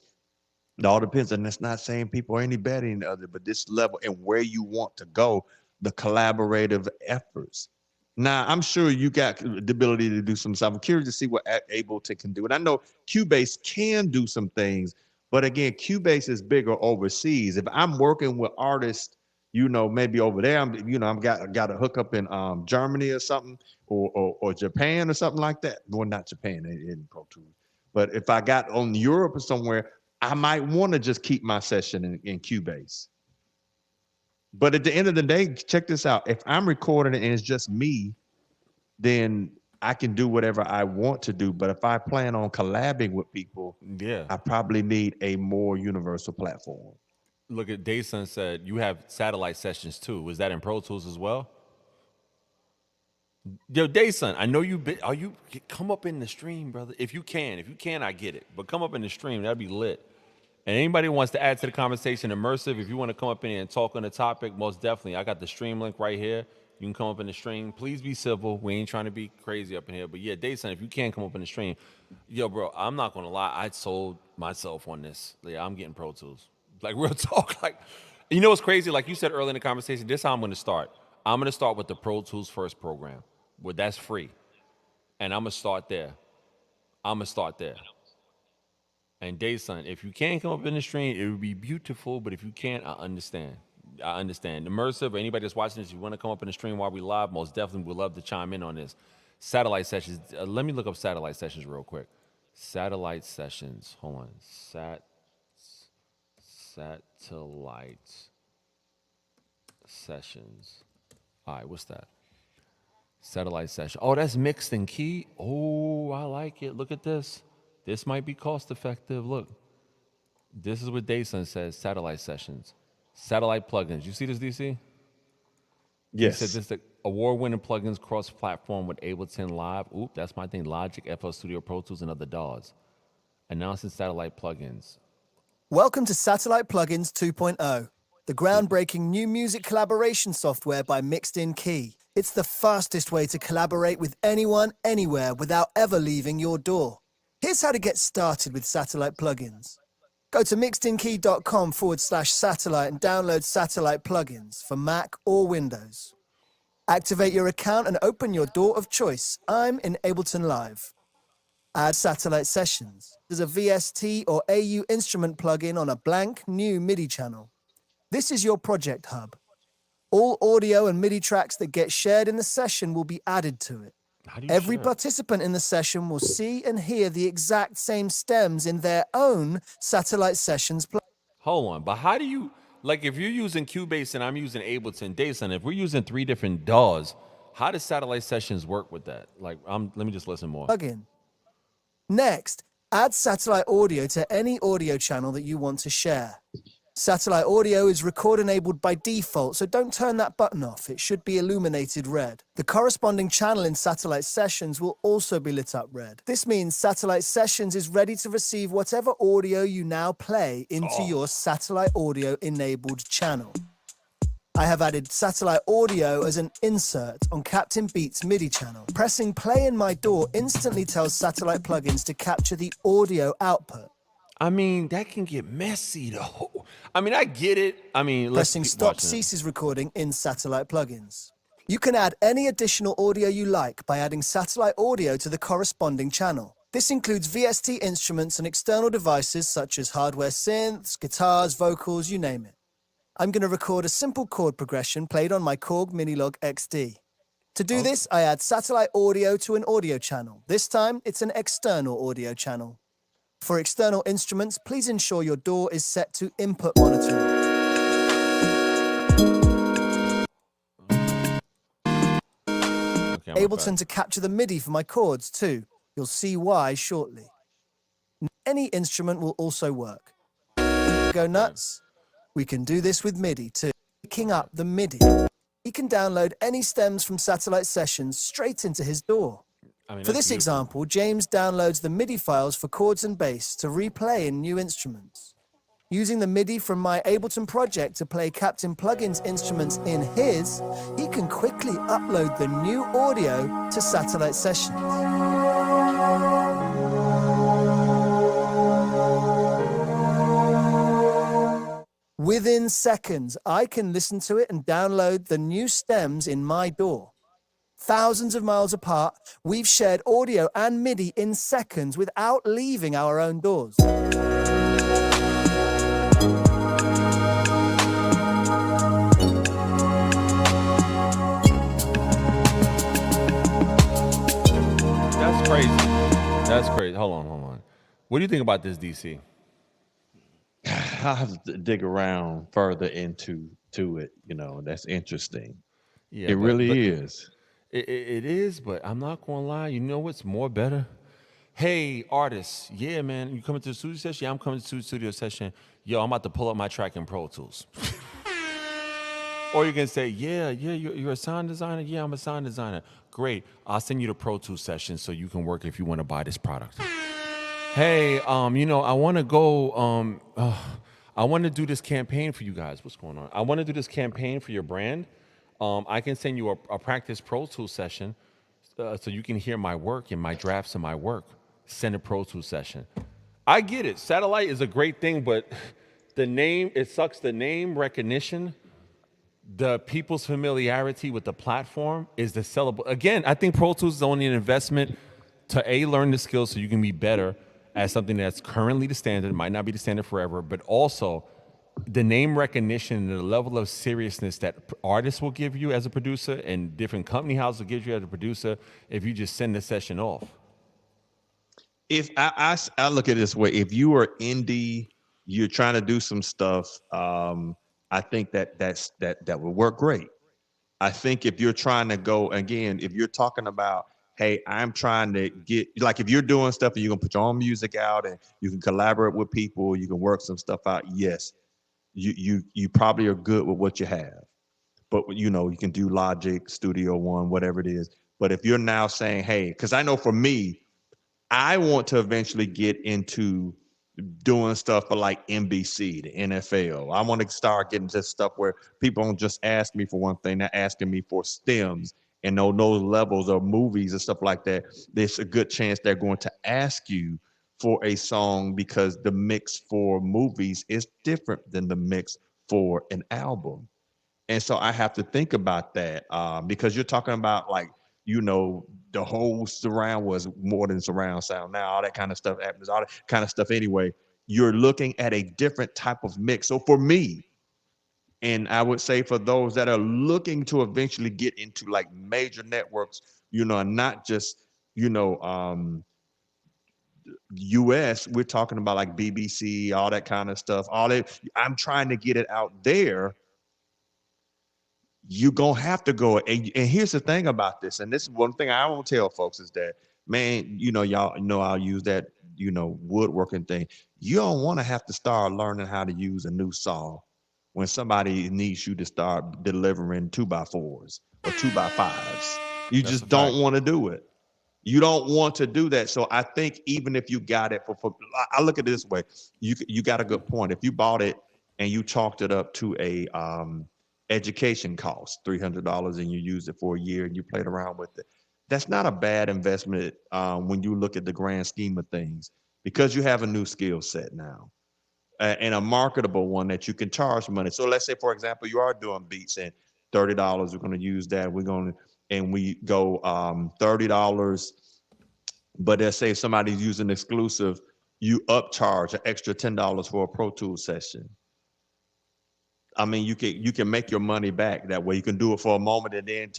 it all depends, and that's not saying people are any better than the other, but this level and where you want to go, the collaborative efforts. Now, I'm sure you got the ability to do some stuff. I'm curious to see what Ableton can do. And I know Cubase can do some things, but again, Cubase is bigger overseas. If I'm working with artists, you know, maybe over there, I'm got a hookup in Germany or something, or Japan or something like that. Well, not Japan in Pro Tools, but if I got on Europe or somewhere, I might want to just keep my session in Cubase. But at the end of the day, check this out. If I'm recording it and it's just me, then I can do whatever I want to do. But if I plan on collabing with people, Yeah. I probably need a more universal platform. Look at Dayson said you have satellite sessions too. Was that in Pro Tools as well? Yo, Dayson, I know you. Are you come up in the stream, brother? If you can, I get it. But come up in the stream, that'd be lit. And anybody who wants to add to the conversation, immersive. If you want to come up in here and talk on the topic, most definitely. I got the stream link right here. You can come up in the stream. Please be civil. We ain't trying to be crazy up in here. But yeah, Dayson, if you can come up in the stream, yo, bro, I'm not gonna lie. I sold myself on this. Yeah, I'm getting Pro Tools. Like real talk. Like, you know what's crazy? Like you said earlier in the conversation, this is how I'm gonna start. I'm gonna start with the Pro Tools First program. Well, that's free. And I'm gonna start there. And Dayson, if you can't come up in the stream, it would be beautiful. But if you can't, I understand. Immersive, or anybody that's watching this, if you want to come up in the stream while we live, most definitely would love to chime in on this. Satellite sessions. Let me look up satellite sessions real quick. Satellite sessions. Hold on. Satellite sessions. All right, what's that? Satellite session. Oh, that's mixed in key. Oh, I like it. Look at this. This might be cost effective. Look, this is what Dayson says, satellite sessions. Satellite plugins. You see this, DC? Yes. He said this the award-winning plugins cross-platform with Ableton Live. Oop, that's my thing. Logic, FL Studio, Pro Tools, and other DAWs. Announcing satellite plugins. Welcome to Satellite Plugins 2.0, the groundbreaking new music collaboration software by Mixed In Key. It's the fastest way to collaborate with anyone, anywhere, without ever leaving your door. Here's how to get started with Satellite Plugins. Go to mixedinkey.com/satellite and download Satellite Plugins for Mac or Windows. Activate your account and open your DAW of choice. I'm in Ableton Live. Add Satellite Sessions. There's a VST or AU instrument plugin on a blank new MIDI channel. This is your project hub. All audio and MIDI tracks that get shared in the session will be added to it. Every participant in the session will see and hear the exact same stems in their own Satellite Sessions plugin. Hold on, but how do you, like if you're using Cubase and I'm using Ableton, Dayson, if we're using 3 different DAWs, how does Satellite Sessions work with that? Like, let me just listen more. Plugin. Next, add satellite audio to any audio channel that you want to share. Satellite audio is record-enabled by default, so don't turn that button off. It should be illuminated red. The corresponding channel in Satellite Sessions will also be lit up red. This means Satellite Sessions is ready to receive whatever audio you now play into your satellite audio-enabled channel. I have added satellite audio as an insert on Captain Beats MIDI channel. Pressing play in my DAW instantly tells Satellite Plugins to capture the audio output. I mean, that can get messy though. I mean, I get it. I mean, Pressing stop ceases recording in Satellite Plugins. You can add any additional audio you like by adding satellite audio to the corresponding channel. This includes VST instruments and external devices such as hardware synths, guitars, vocals, you name it. I'm going to record a simple chord progression played on my Korg Minilog XD. To do this, I add satellite audio to an audio channel. This time, it's an external audio channel. For external instruments, please ensure your DAW is set to input monitoring. Ableton to capture the MIDI for my chords too. You'll see why shortly. Any instrument will also work. Go nuts? We can do this with MIDI too. Picking up the MIDI. He can download any stems from Satellite Sessions straight into his DAW. For this example, James downloads the MIDI files for chords and bass to replay in new instruments. Using the MIDI from my Ableton project to play Captain Plugins instruments in his, he can quickly upload the new audio to Satellite Sessions. Within seconds, I can listen to it and download the new stems in my DAW. Thousands of miles apart, we've shared audio and MIDI in seconds without leaving our own DAWs. That's crazy. That's crazy. Hold on. What do you think about this, DC? I have to dig around further into to it. That's interesting. Yeah, It but really is. it is. But I'm not gonna lie. You know what's more better? Hey, artists, yeah, man, you coming to the studio session? Yeah, I'm coming to the studio session. Yo, I'm about to pull up my track in Pro Tools. Or you can say, yeah, you're a sound designer? Yeah, I'm a sound designer. Great. I'll send you the Pro Tools session so you can work if you want to buy this product. Hey, I want to go, I want to do this campaign for you guys. What's going on? I want to do this campaign for your brand. I can send you a practice Pro Tools session so you can hear my work and my drafts of my work. Send a Pro Tools session. I get it. Satellite is a great thing, but it sucks. The name recognition, the people's familiarity with the platform is the sellable. Again, I think Pro Tools is only an investment to learn the skills so you can be better at something that's currently the standard, might not be the standard forever, but also the name recognition and the level of seriousness that artists will give you as a producer and different company houses will give you as a producer if you just send the session off. If I look at it this way, if you are indie, you're trying to do some stuff, I think that would work great. I think if you're trying to go again, if you're talking about, hey, I'm trying to get, like, if you're doing stuff and you're gonna put your own music out and you can collaborate with people, you can work some stuff out. Yes, you probably are good with what you have, but you can do Logic, Studio One, whatever it is. But if you're now saying, hey, because I know for me, I want to eventually get into doing stuff for like NBC, the NFL. I want to start getting to stuff where people don't just ask me for one thing, they're asking me for stems and on those levels of movies and stuff like that. There's a good chance they're going to ask you for a song because the mix for movies is different than the mix for an album. And so I have to think about that because you're talking about like, the whole surround was more than surround sound. Now all that kind of stuff happens, all that kind of stuff anyway. You're looking at a different type of mix. So for me, and I would say for those that are looking to eventually get into like major networks, and not just, US, we're talking about like BBC, all that kind of stuff. All that I'm trying to get it out there. You're gonna have to go. And here's the thing about this, and this is one thing I won't tell folks is that, man, y'all know I'll use that, woodworking thing. You don't want to have to start learning how to use a new saw when somebody needs you to start delivering 2x4s or 2x5s. You That's a just fact. don't want to do it. You don't want to do that. So I think even if you got it for I look at it this way, you got a good point. If you bought it and you chalked it up to a education cost, $300, and you used it for a year and you played around with it, that's not a bad investment when you look at the grand scheme of things, because you have a new skill set now and a marketable one that you can charge money. So let's say, for example, you are doing beats and $30. We're going to use that. And we go $30. But let's say if somebody's using exclusive, you upcharge an extra $10 for a Pro Tools session. I mean, you can make your money back that way. You can do it for a moment and then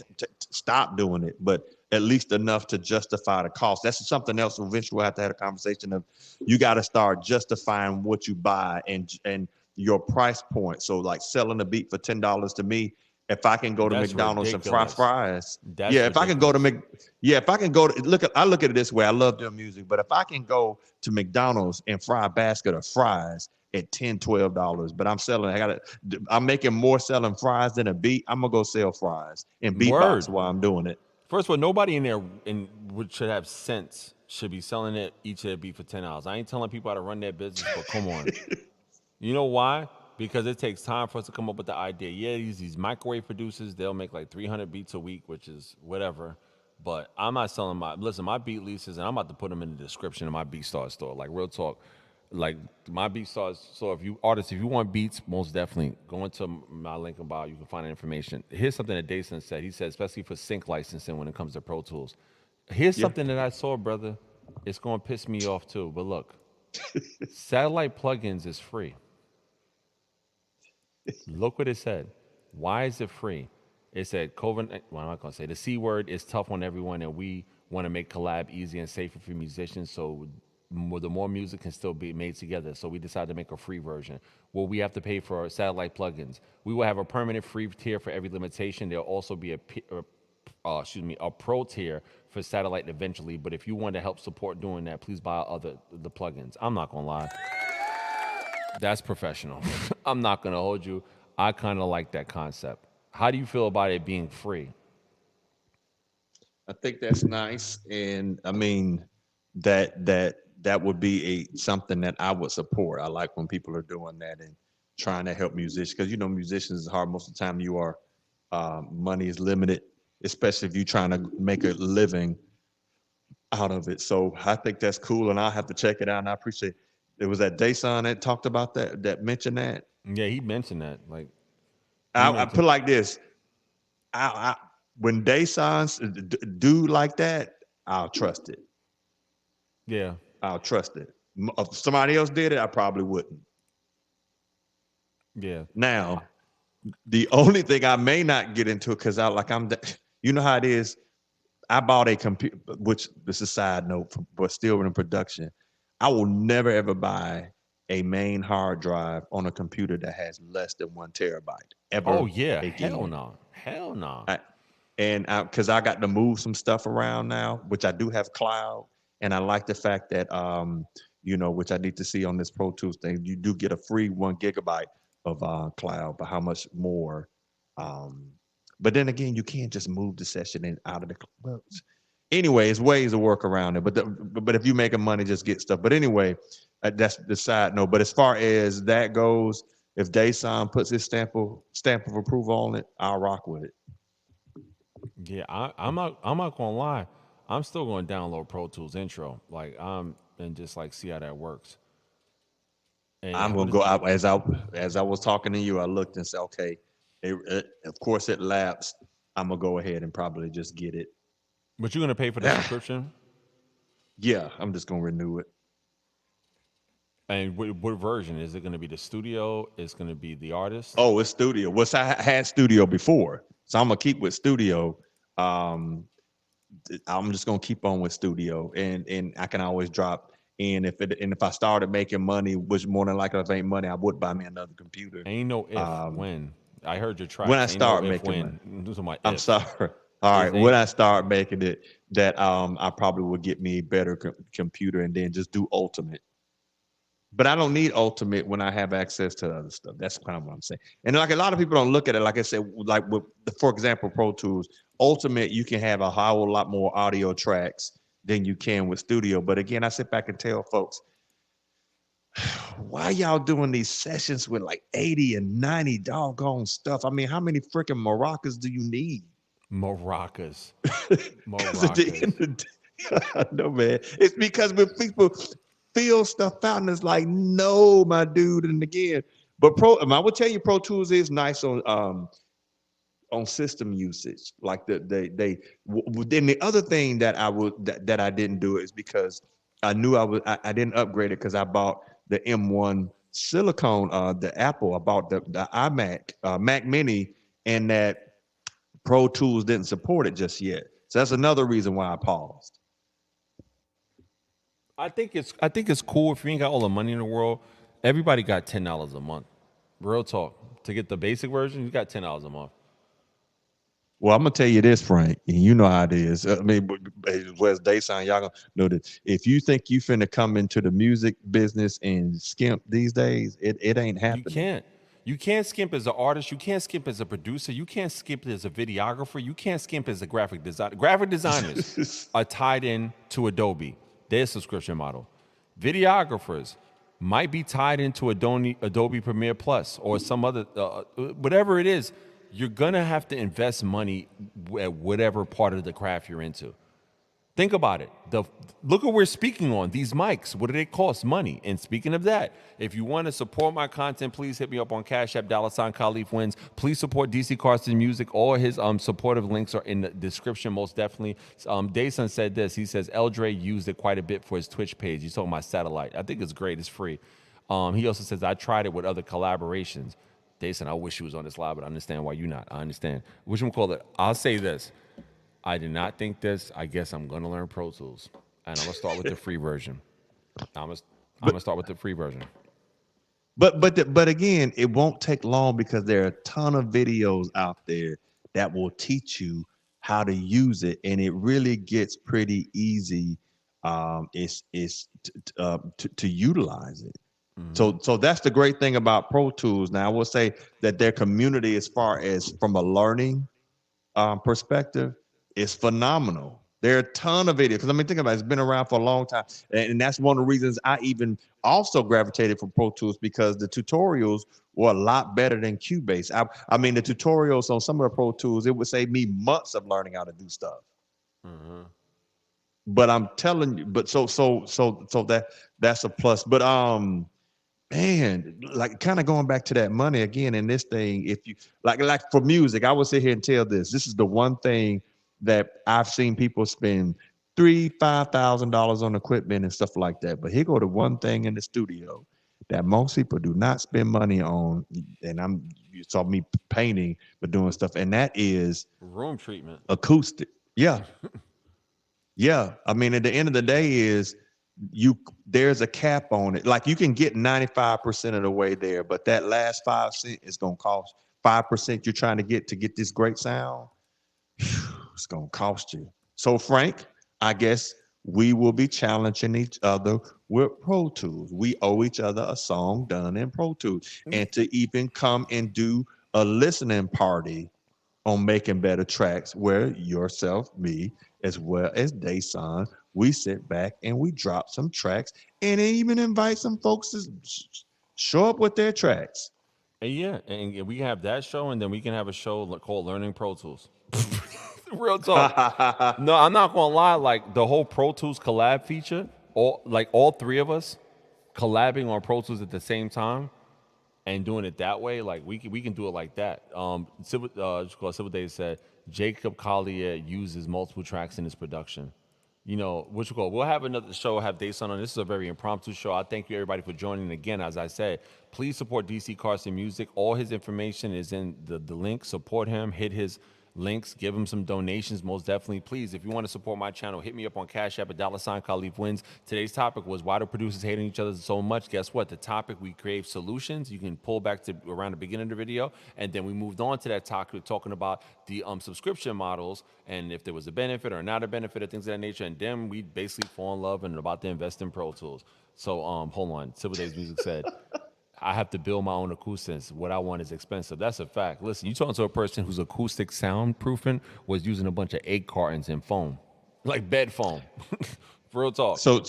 stop doing it, but at least enough to justify the cost. That's something else. Eventually, we'll have to have a conversation of, you got to start justifying what you buy and your price point. So, like selling a beat for $10 to me, if I can go to That's McDonald's and fry ridiculous. fries, That's yeah. If I can go to ridiculous. if I can go to I look at it this way. I love their music, but if I can go to McDonald's and fry a basket of fries at $10, $12, but I'm making more selling fries than a beat, I'm gonna go sell fries and beatbox Word. while I'm doing it. First of all, nobody in there should have sense should be selling it each of their beat for $10. I ain't telling people how to run their business, but come on. You know why? Because it takes time for us to come up with the idea. Yeah, these microwave producers, they'll make like 300 beats a week, which is whatever. But I'm not selling my beat leases, and I'm about to put them in the description of my BeatStars store. Like, real talk. Like, my BeatStars. So if you want beats, most definitely go into my link in bio. You can find the information. Here's something that Dason said. He said, especially for sync licensing when it comes to Pro Tools. Here's Yeah. something that I saw, brother. It's going to piss me off too. But look, satellite plugins is free. Look what it said. Why is it free? It said COVID. Well, I'm not gonna say the C word is tough on everyone, and we want to make collab easy and safer for musicians. So the more music can still be made together. So we decided to make a free version. Well, we have to pay for satellite plugins. We will have a permanent free tier for every limitation. There'll also be a pro tier for satellite eventually. But if you want to help support doing that, please buy the plugins. I'm not gonna lie, that's professional. I'm not gonna hold you. I kind of like that concept. How do you feel about it being free? I think that's nice, and I mean that would be something that I would support. I like when people are doing that and trying to help musicians, because musicians is hard most of the time. You are money is limited, especially if you're trying to make a living out of it. So I think that's cool, and I'll have to check it out. And I appreciate it. Was that Dayson that talked about that mentioned that. Yeah, he mentioned that. Like, I put it like this: I when Dayson's do like that, I'll trust it. yeah, I'll trust it. If somebody else did it, I probably wouldn't. yeah. Now, the only thing I may not get into it, because you know how it is. I bought a computer, which this is a side note, but still in production. I will never ever buy a main hard drive on a computer that has less than 1 terabyte ever. Oh yeah, again. hell no. And because I got to move some stuff around now, which I do have cloud, and I like the fact that which I need to see on this Pro Tools thing, you do get a free 1 gigabyte of cloud, but how much more? But then again, you can't just move the session in out of the cloud. Anyways, ways to work around it. But if you making money, just get stuff. But anyway, that's the side note. But as far as that goes, if Dayson puts his stamp of approval on it, I'll rock with it. Yeah, I'm not gonna lie. I'm still going to download Pro Tools Intro, and just like see how that works. And I'm gonna go out as I was talking to you. I looked and said, okay, of course it lapsed. I'm gonna go ahead and probably just get it. But you're gonna pay for the subscription? Yeah, I'm just gonna renew it. And what version is it? Going to be the studio? It's going to be the artist? Oh, it's studio. Well, I had studio before, so I'm gonna keep with studio. I'm just gonna keep on with studio, and I can always drop in if I started making money, which more than likely if it ain't money, I would buy me another computer. Ain't no if when. I heard your track. When I Ain't start no if, making when. money, I'm sorry. All right, when I start making it, that I probably would get me a better computer and then just do Ultimate. But I don't need Ultimate when I have access to other stuff. That's kind of what I'm saying. And like a lot of people don't look at it, like I said, like with, for example, Pro Tools, Ultimate, you can have a whole lot more audio tracks than you can with Studio. But again, I sit back and tell folks, why y'all doing these sessions with like 80 and 90 doggone stuff? I mean, how many freaking maracas do you need? Maracas. At the end of the day, no, man. It's because when people feel stuff out and it's like, no, my dude. And again, but I would tell you Pro Tools is nice on system usage. Like then the other thing that I didn't do is because I knew I didn't upgrade it because I bought the M1 silicone, the Apple. I bought the iMac, Mac Mini, and that Pro Tools didn't support it just yet. So that's another reason why I paused. I think it's cool if you ain't got all the money in the world. Everybody got $10 a month. Real talk. To get the basic version, you got $10 a month. Well, I'm gonna tell you this, Frank, and you know how it is. I mean, where's Dayson, y'all gonna know that if you think you finna come into the music business and skimp these days, it ain't happening. You can't skimp as an artist. You can't skimp as a producer. You can't skimp as a videographer. You can't skimp as a graphic designer. Graphic designers are tied in to Adobe, their subscription model. Videographers might be tied into Adobe Premiere Plus or some other, whatever it is. You're going to have to invest money at whatever part of the craft you're into. Think about it. Look what we're speaking on. These mics, what do they cost? Money. And speaking of that, if you want to support my content, please hit me up on Cash App, $Khalif Wins. Please support Dccarsonmusic. All his supportive links are in the description, most definitely. Dayson said this. He says, Eldre used it quite a bit for his Twitch page. He's talking about satellite. I think it's great. It's free. He also says, I tried it with other collaborations. Dayson, I wish you was on this live, but I understand why you're not. I understand. Whatchamacallit, I'll say this. I did not think this. I guess I'm going to learn Pro Tools. And I'm going to start with the free version. I'm But gonna start with the free version. but again, it won't take long because there are a ton of videos out there that will teach you how to use it, and it really gets pretty easy. To utilize it. Hmm. So that's the great thing about Pro Tools. Now I will say that their community, as far as from a learning perspective, is phenomenal. There are a ton of videos because I mean, think about it, it's been around for a long time, and that's one of the reasons I even also gravitated for Pro Tools because the tutorials were a lot better than Cubase. I mean, the tutorials on some of the Pro Tools, it would save me months of learning how to do stuff. Hmm. But I'm telling you, but so that's a plus. But man, like kind of going back to that money again in this thing, if you like for music, I would sit here and tell this is the one thing that I've seen people spend $3,000-5,000 on equipment and stuff like that. But here go the one thing in the studio that most people do not spend money on, and you saw me painting but doing stuff, and that is Room treatment. acoustic. Yeah. Yeah, I mean, at the end of the day, is you there's a cap on it. Like you can get 95% of the way there, but that last 5 cent is gonna cost 5% you're trying to get this great sound. It's gonna cost you. So, Frank, I guess we will be challenging each other with Pro Tools. We owe each other a song done in Pro Tools, and to even come and do a listening party on making better tracks where yourself, me, as well as Dayson, we sit back and we drop some tracks and even invite some folks to show up with their tracks. And yeah, and we can have that show, and then we can have a show called Learning Pro Tools. Real talk. No, I'm not gonna lie. Like the whole Pro Tools collab feature, all three of us collabing on Pro Tools at the same time and doing it that way, like we can do it like that. Civil Days said Jacob Collier uses multiple tracks in his production. We'll have another show, have Dayson on. This is a very impromptu show. I thank you everybody for joining. Again, as I said, please support DC Carson Music. All his information is in the link. Support him, hit his links, give him some donations, most definitely. Please, if you want to support my channel, hit me up on Cash App at $Khalif Wins. Today's topic was why do producers hating each other so much? Guess what? The topic, we create solutions. You can pull back to around the beginning of the video, and then we moved on to that topic, talking about the subscription models and if there was a benefit or not a benefit or things of that nature. And then we basically fall in love and about to invest in Pro Tools. So hold on. Civil Days Music said, I have to build my own acoustics. What I want is expensive. That's a fact. Listen, you talking to a person whose acoustic soundproofing was using a bunch of egg cartons and foam, like bed foam. Real talk. So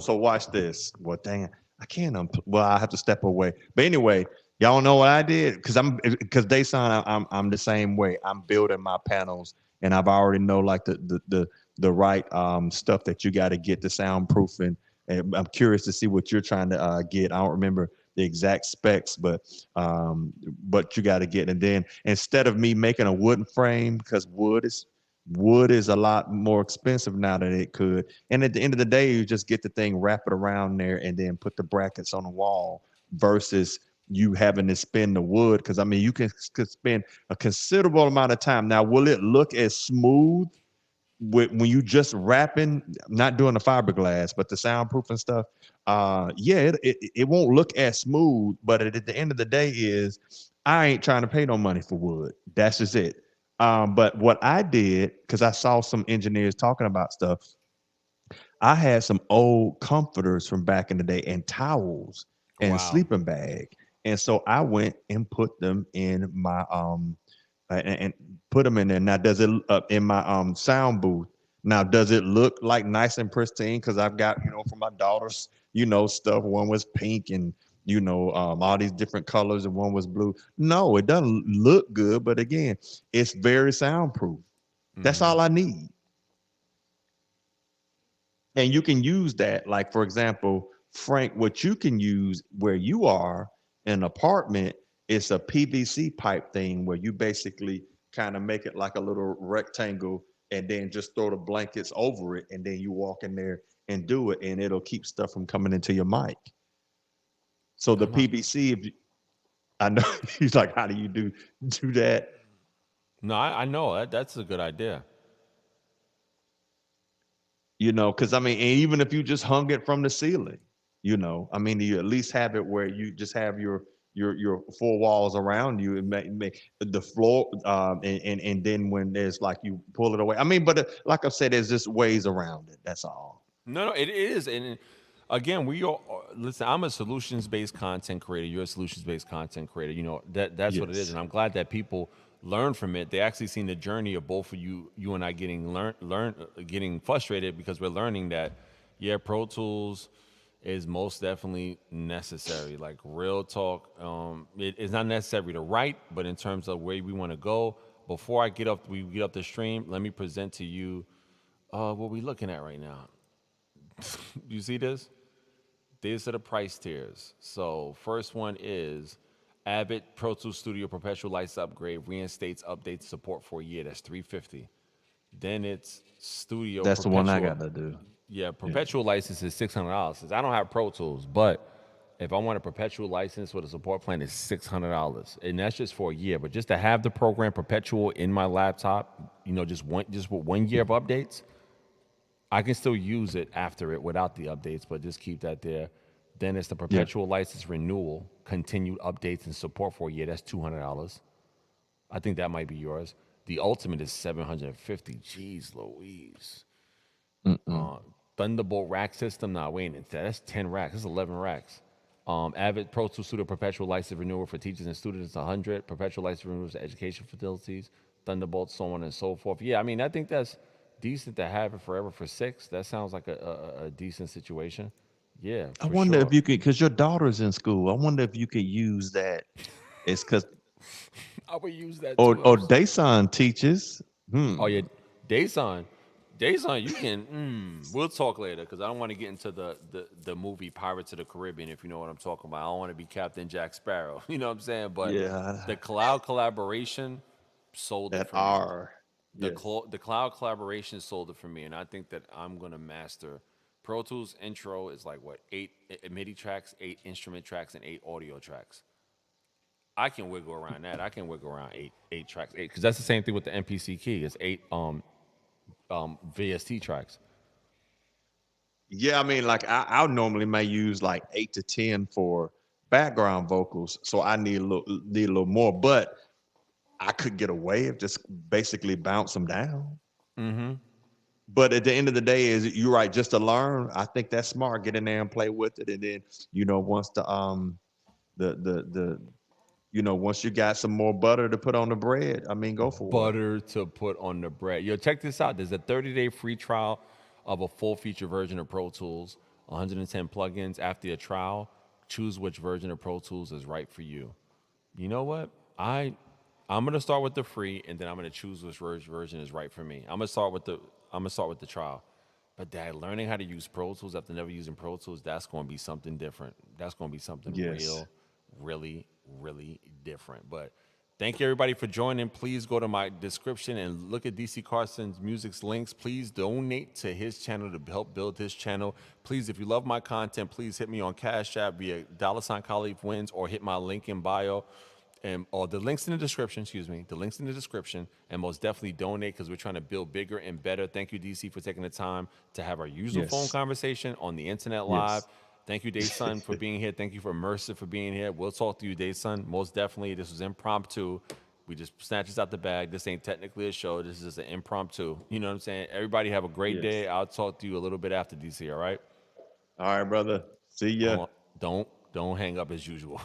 watch this. Well, dang it, I can't. Well, I have to step away. But anyway, y'all know what I did because Dayson, I'm the same way. I'm building my panels, and I've already know like the right stuff that you got to get the soundproofing. And I'm curious to see what you're trying to get. I don't remember the exact specs, but you got to get. And then instead of me making a wooden frame, because wood is a lot more expensive now than it could. And at the end of the day, you just get the thing, wrap it around there, and then put the brackets on the wall versus you having to spend the wood. Because I mean, you could spend a considerable amount of time. Now, will it look as smooth when you just wrapping, not doing the fiberglass, but the soundproof and stuff? Yeah, it won't look as smooth. But at the end of the day, is I ain't trying to pay no money for wood. That's just it. But what I did, because I saw some engineers talking about stuff, I had some old comforters from back in the day and towels and Wow. sleeping bag. And so I went and put them in my and put them in there. Now, does it in my sound booth? Now, does it look like nice and pristine? Because I've got, for my daughters, stuff. One was pink and all these different colors, and one was blue. No, it doesn't look good, but again, it's very soundproof. That's Hmm. all I need. And you can use that, like for example, Frank, what you can use where you are in an apartment is a PVC pipe thing where you basically kind of make it like a little rectangle and then just throw the blankets over it, and then you walk in there and do it, and it'll keep stuff from coming into your mic. So the I'm not. PVC, if you, I know he's like, how do you do that? No, I know that's a good idea. Because I mean, and even if you just hung it from the ceiling, I mean, you at least have it where you just have your four walls around you and make the floor, and then when there's like you pull it away. I mean, but like I said, there's just ways around it. That's all. No, it is. And again, we all listen. I'm a solutions-based content creator. You're a solutions-based content creator. That's what it is. Yes. And I'm glad that people learn from it. They actually seen the journey of both of you and I getting frustrated because we're learning that, yeah, Pro Tools is most definitely necessary. Like real talk, it's not necessary to write, but in terms of where we want to go. Before we get up the stream. Let me present to you what we looking at right now. You see this? These are the price tiers. So first one is Avid Pro Tools Studio Perpetual License Upgrade reinstates updates support for a year. That's $350. Then it's Studio That's the one I Perpetual. got to do. Yeah, perpetual license is $600. Since I don't have Pro Tools, but if I want a perpetual license with a support plan, it's $600, and that's just for a year. But just to have the program perpetual in my laptop, just with 1 year of updates, I can still use it after it without the updates, but just keep that there. Then it's the Yeah. perpetual license renewal, continued updates and support for a year. That's $200. I think that might be yours. The ultimate is $750. Jeez Louise. Thunderbolt rack system. Nah, wait, that's 10 racks. That's 11 racks. Avid Pro Tools Studio perpetual license renewal for teachers and students, 100. Perpetual license renewal for education facilities. Thunderbolt, so on and so forth. Yeah, I mean, I think that's decent to have it forever for $6. That sounds like a decent situation. Yeah, I for wonder sure. if you could, because your daughter's in school. I wonder if you could use that. It's because I would use that or too. or Dason teaches. Oh yeah, Dayson. Dayson, you can. We'll talk later because I don't want to get into the movie Pirates of the Caribbean. If you know what I'm talking about, I don't want to be Captain Jack Sparrow. You know what I'm saying? But Yeah, the cloud collaboration sold it that for me. R. Yes. The cloud collaboration sold it for me, and I think that I'm gonna master. Pro Tools intro is like what, 8 MIDI tracks, 8 instrument tracks, and 8 audio tracks. I can wiggle around that. I can wiggle around eight tracks, eight, because that's the same thing with the MPC key. It's eight VST tracks. Yeah, I mean, like I normally may use like 8 to 10 for background vocals, so I need a little more. But I could get away if just basically bounce them down. But at the end of the day, is you're right. Just to learn, I think that's smart. Get in there and play with it, and then once the once you got some more butter to put on the bread, I mean, go for it. Butter to put on the bread. Yo, check this out. There's a 30-day free trial of a full feature version of Pro Tools, 110 plugins. After your trial, choose which version of Pro Tools is right for you. You know what? I'm gonna start with the free, and then I'm gonna choose which version is right for me. I'm gonna start with the trial. But Dad, learning how to use Pro Tools after never using Pro Tools, that's gonna be something different. That's gonna be something Yes. really, really different. But thank you everybody for joining. Please go to my description and look at DC Carson's music's links. Please donate to his channel to help build his channel. Please, if you love my content, please hit me on Cash App via $Colleague Wins or hit my link in bio. Or the links in the description, the links in the description, and most definitely donate because we're trying to build bigger and better. Thank you, DC, for taking the time to have our usual phone Yes. conversation on the internet live. Yes. Thank you, Dayson, for being here. Thank you for Mercer for being here. We'll talk to you, Dayson. Most definitely, this was impromptu. We just snatched this out the bag. This ain't technically a show. This is just an impromptu. You know what I'm saying? Everybody have a great Yes. day. I'll talk to you a little bit after DC, all right? All right, brother. See ya. Don't hang up as usual.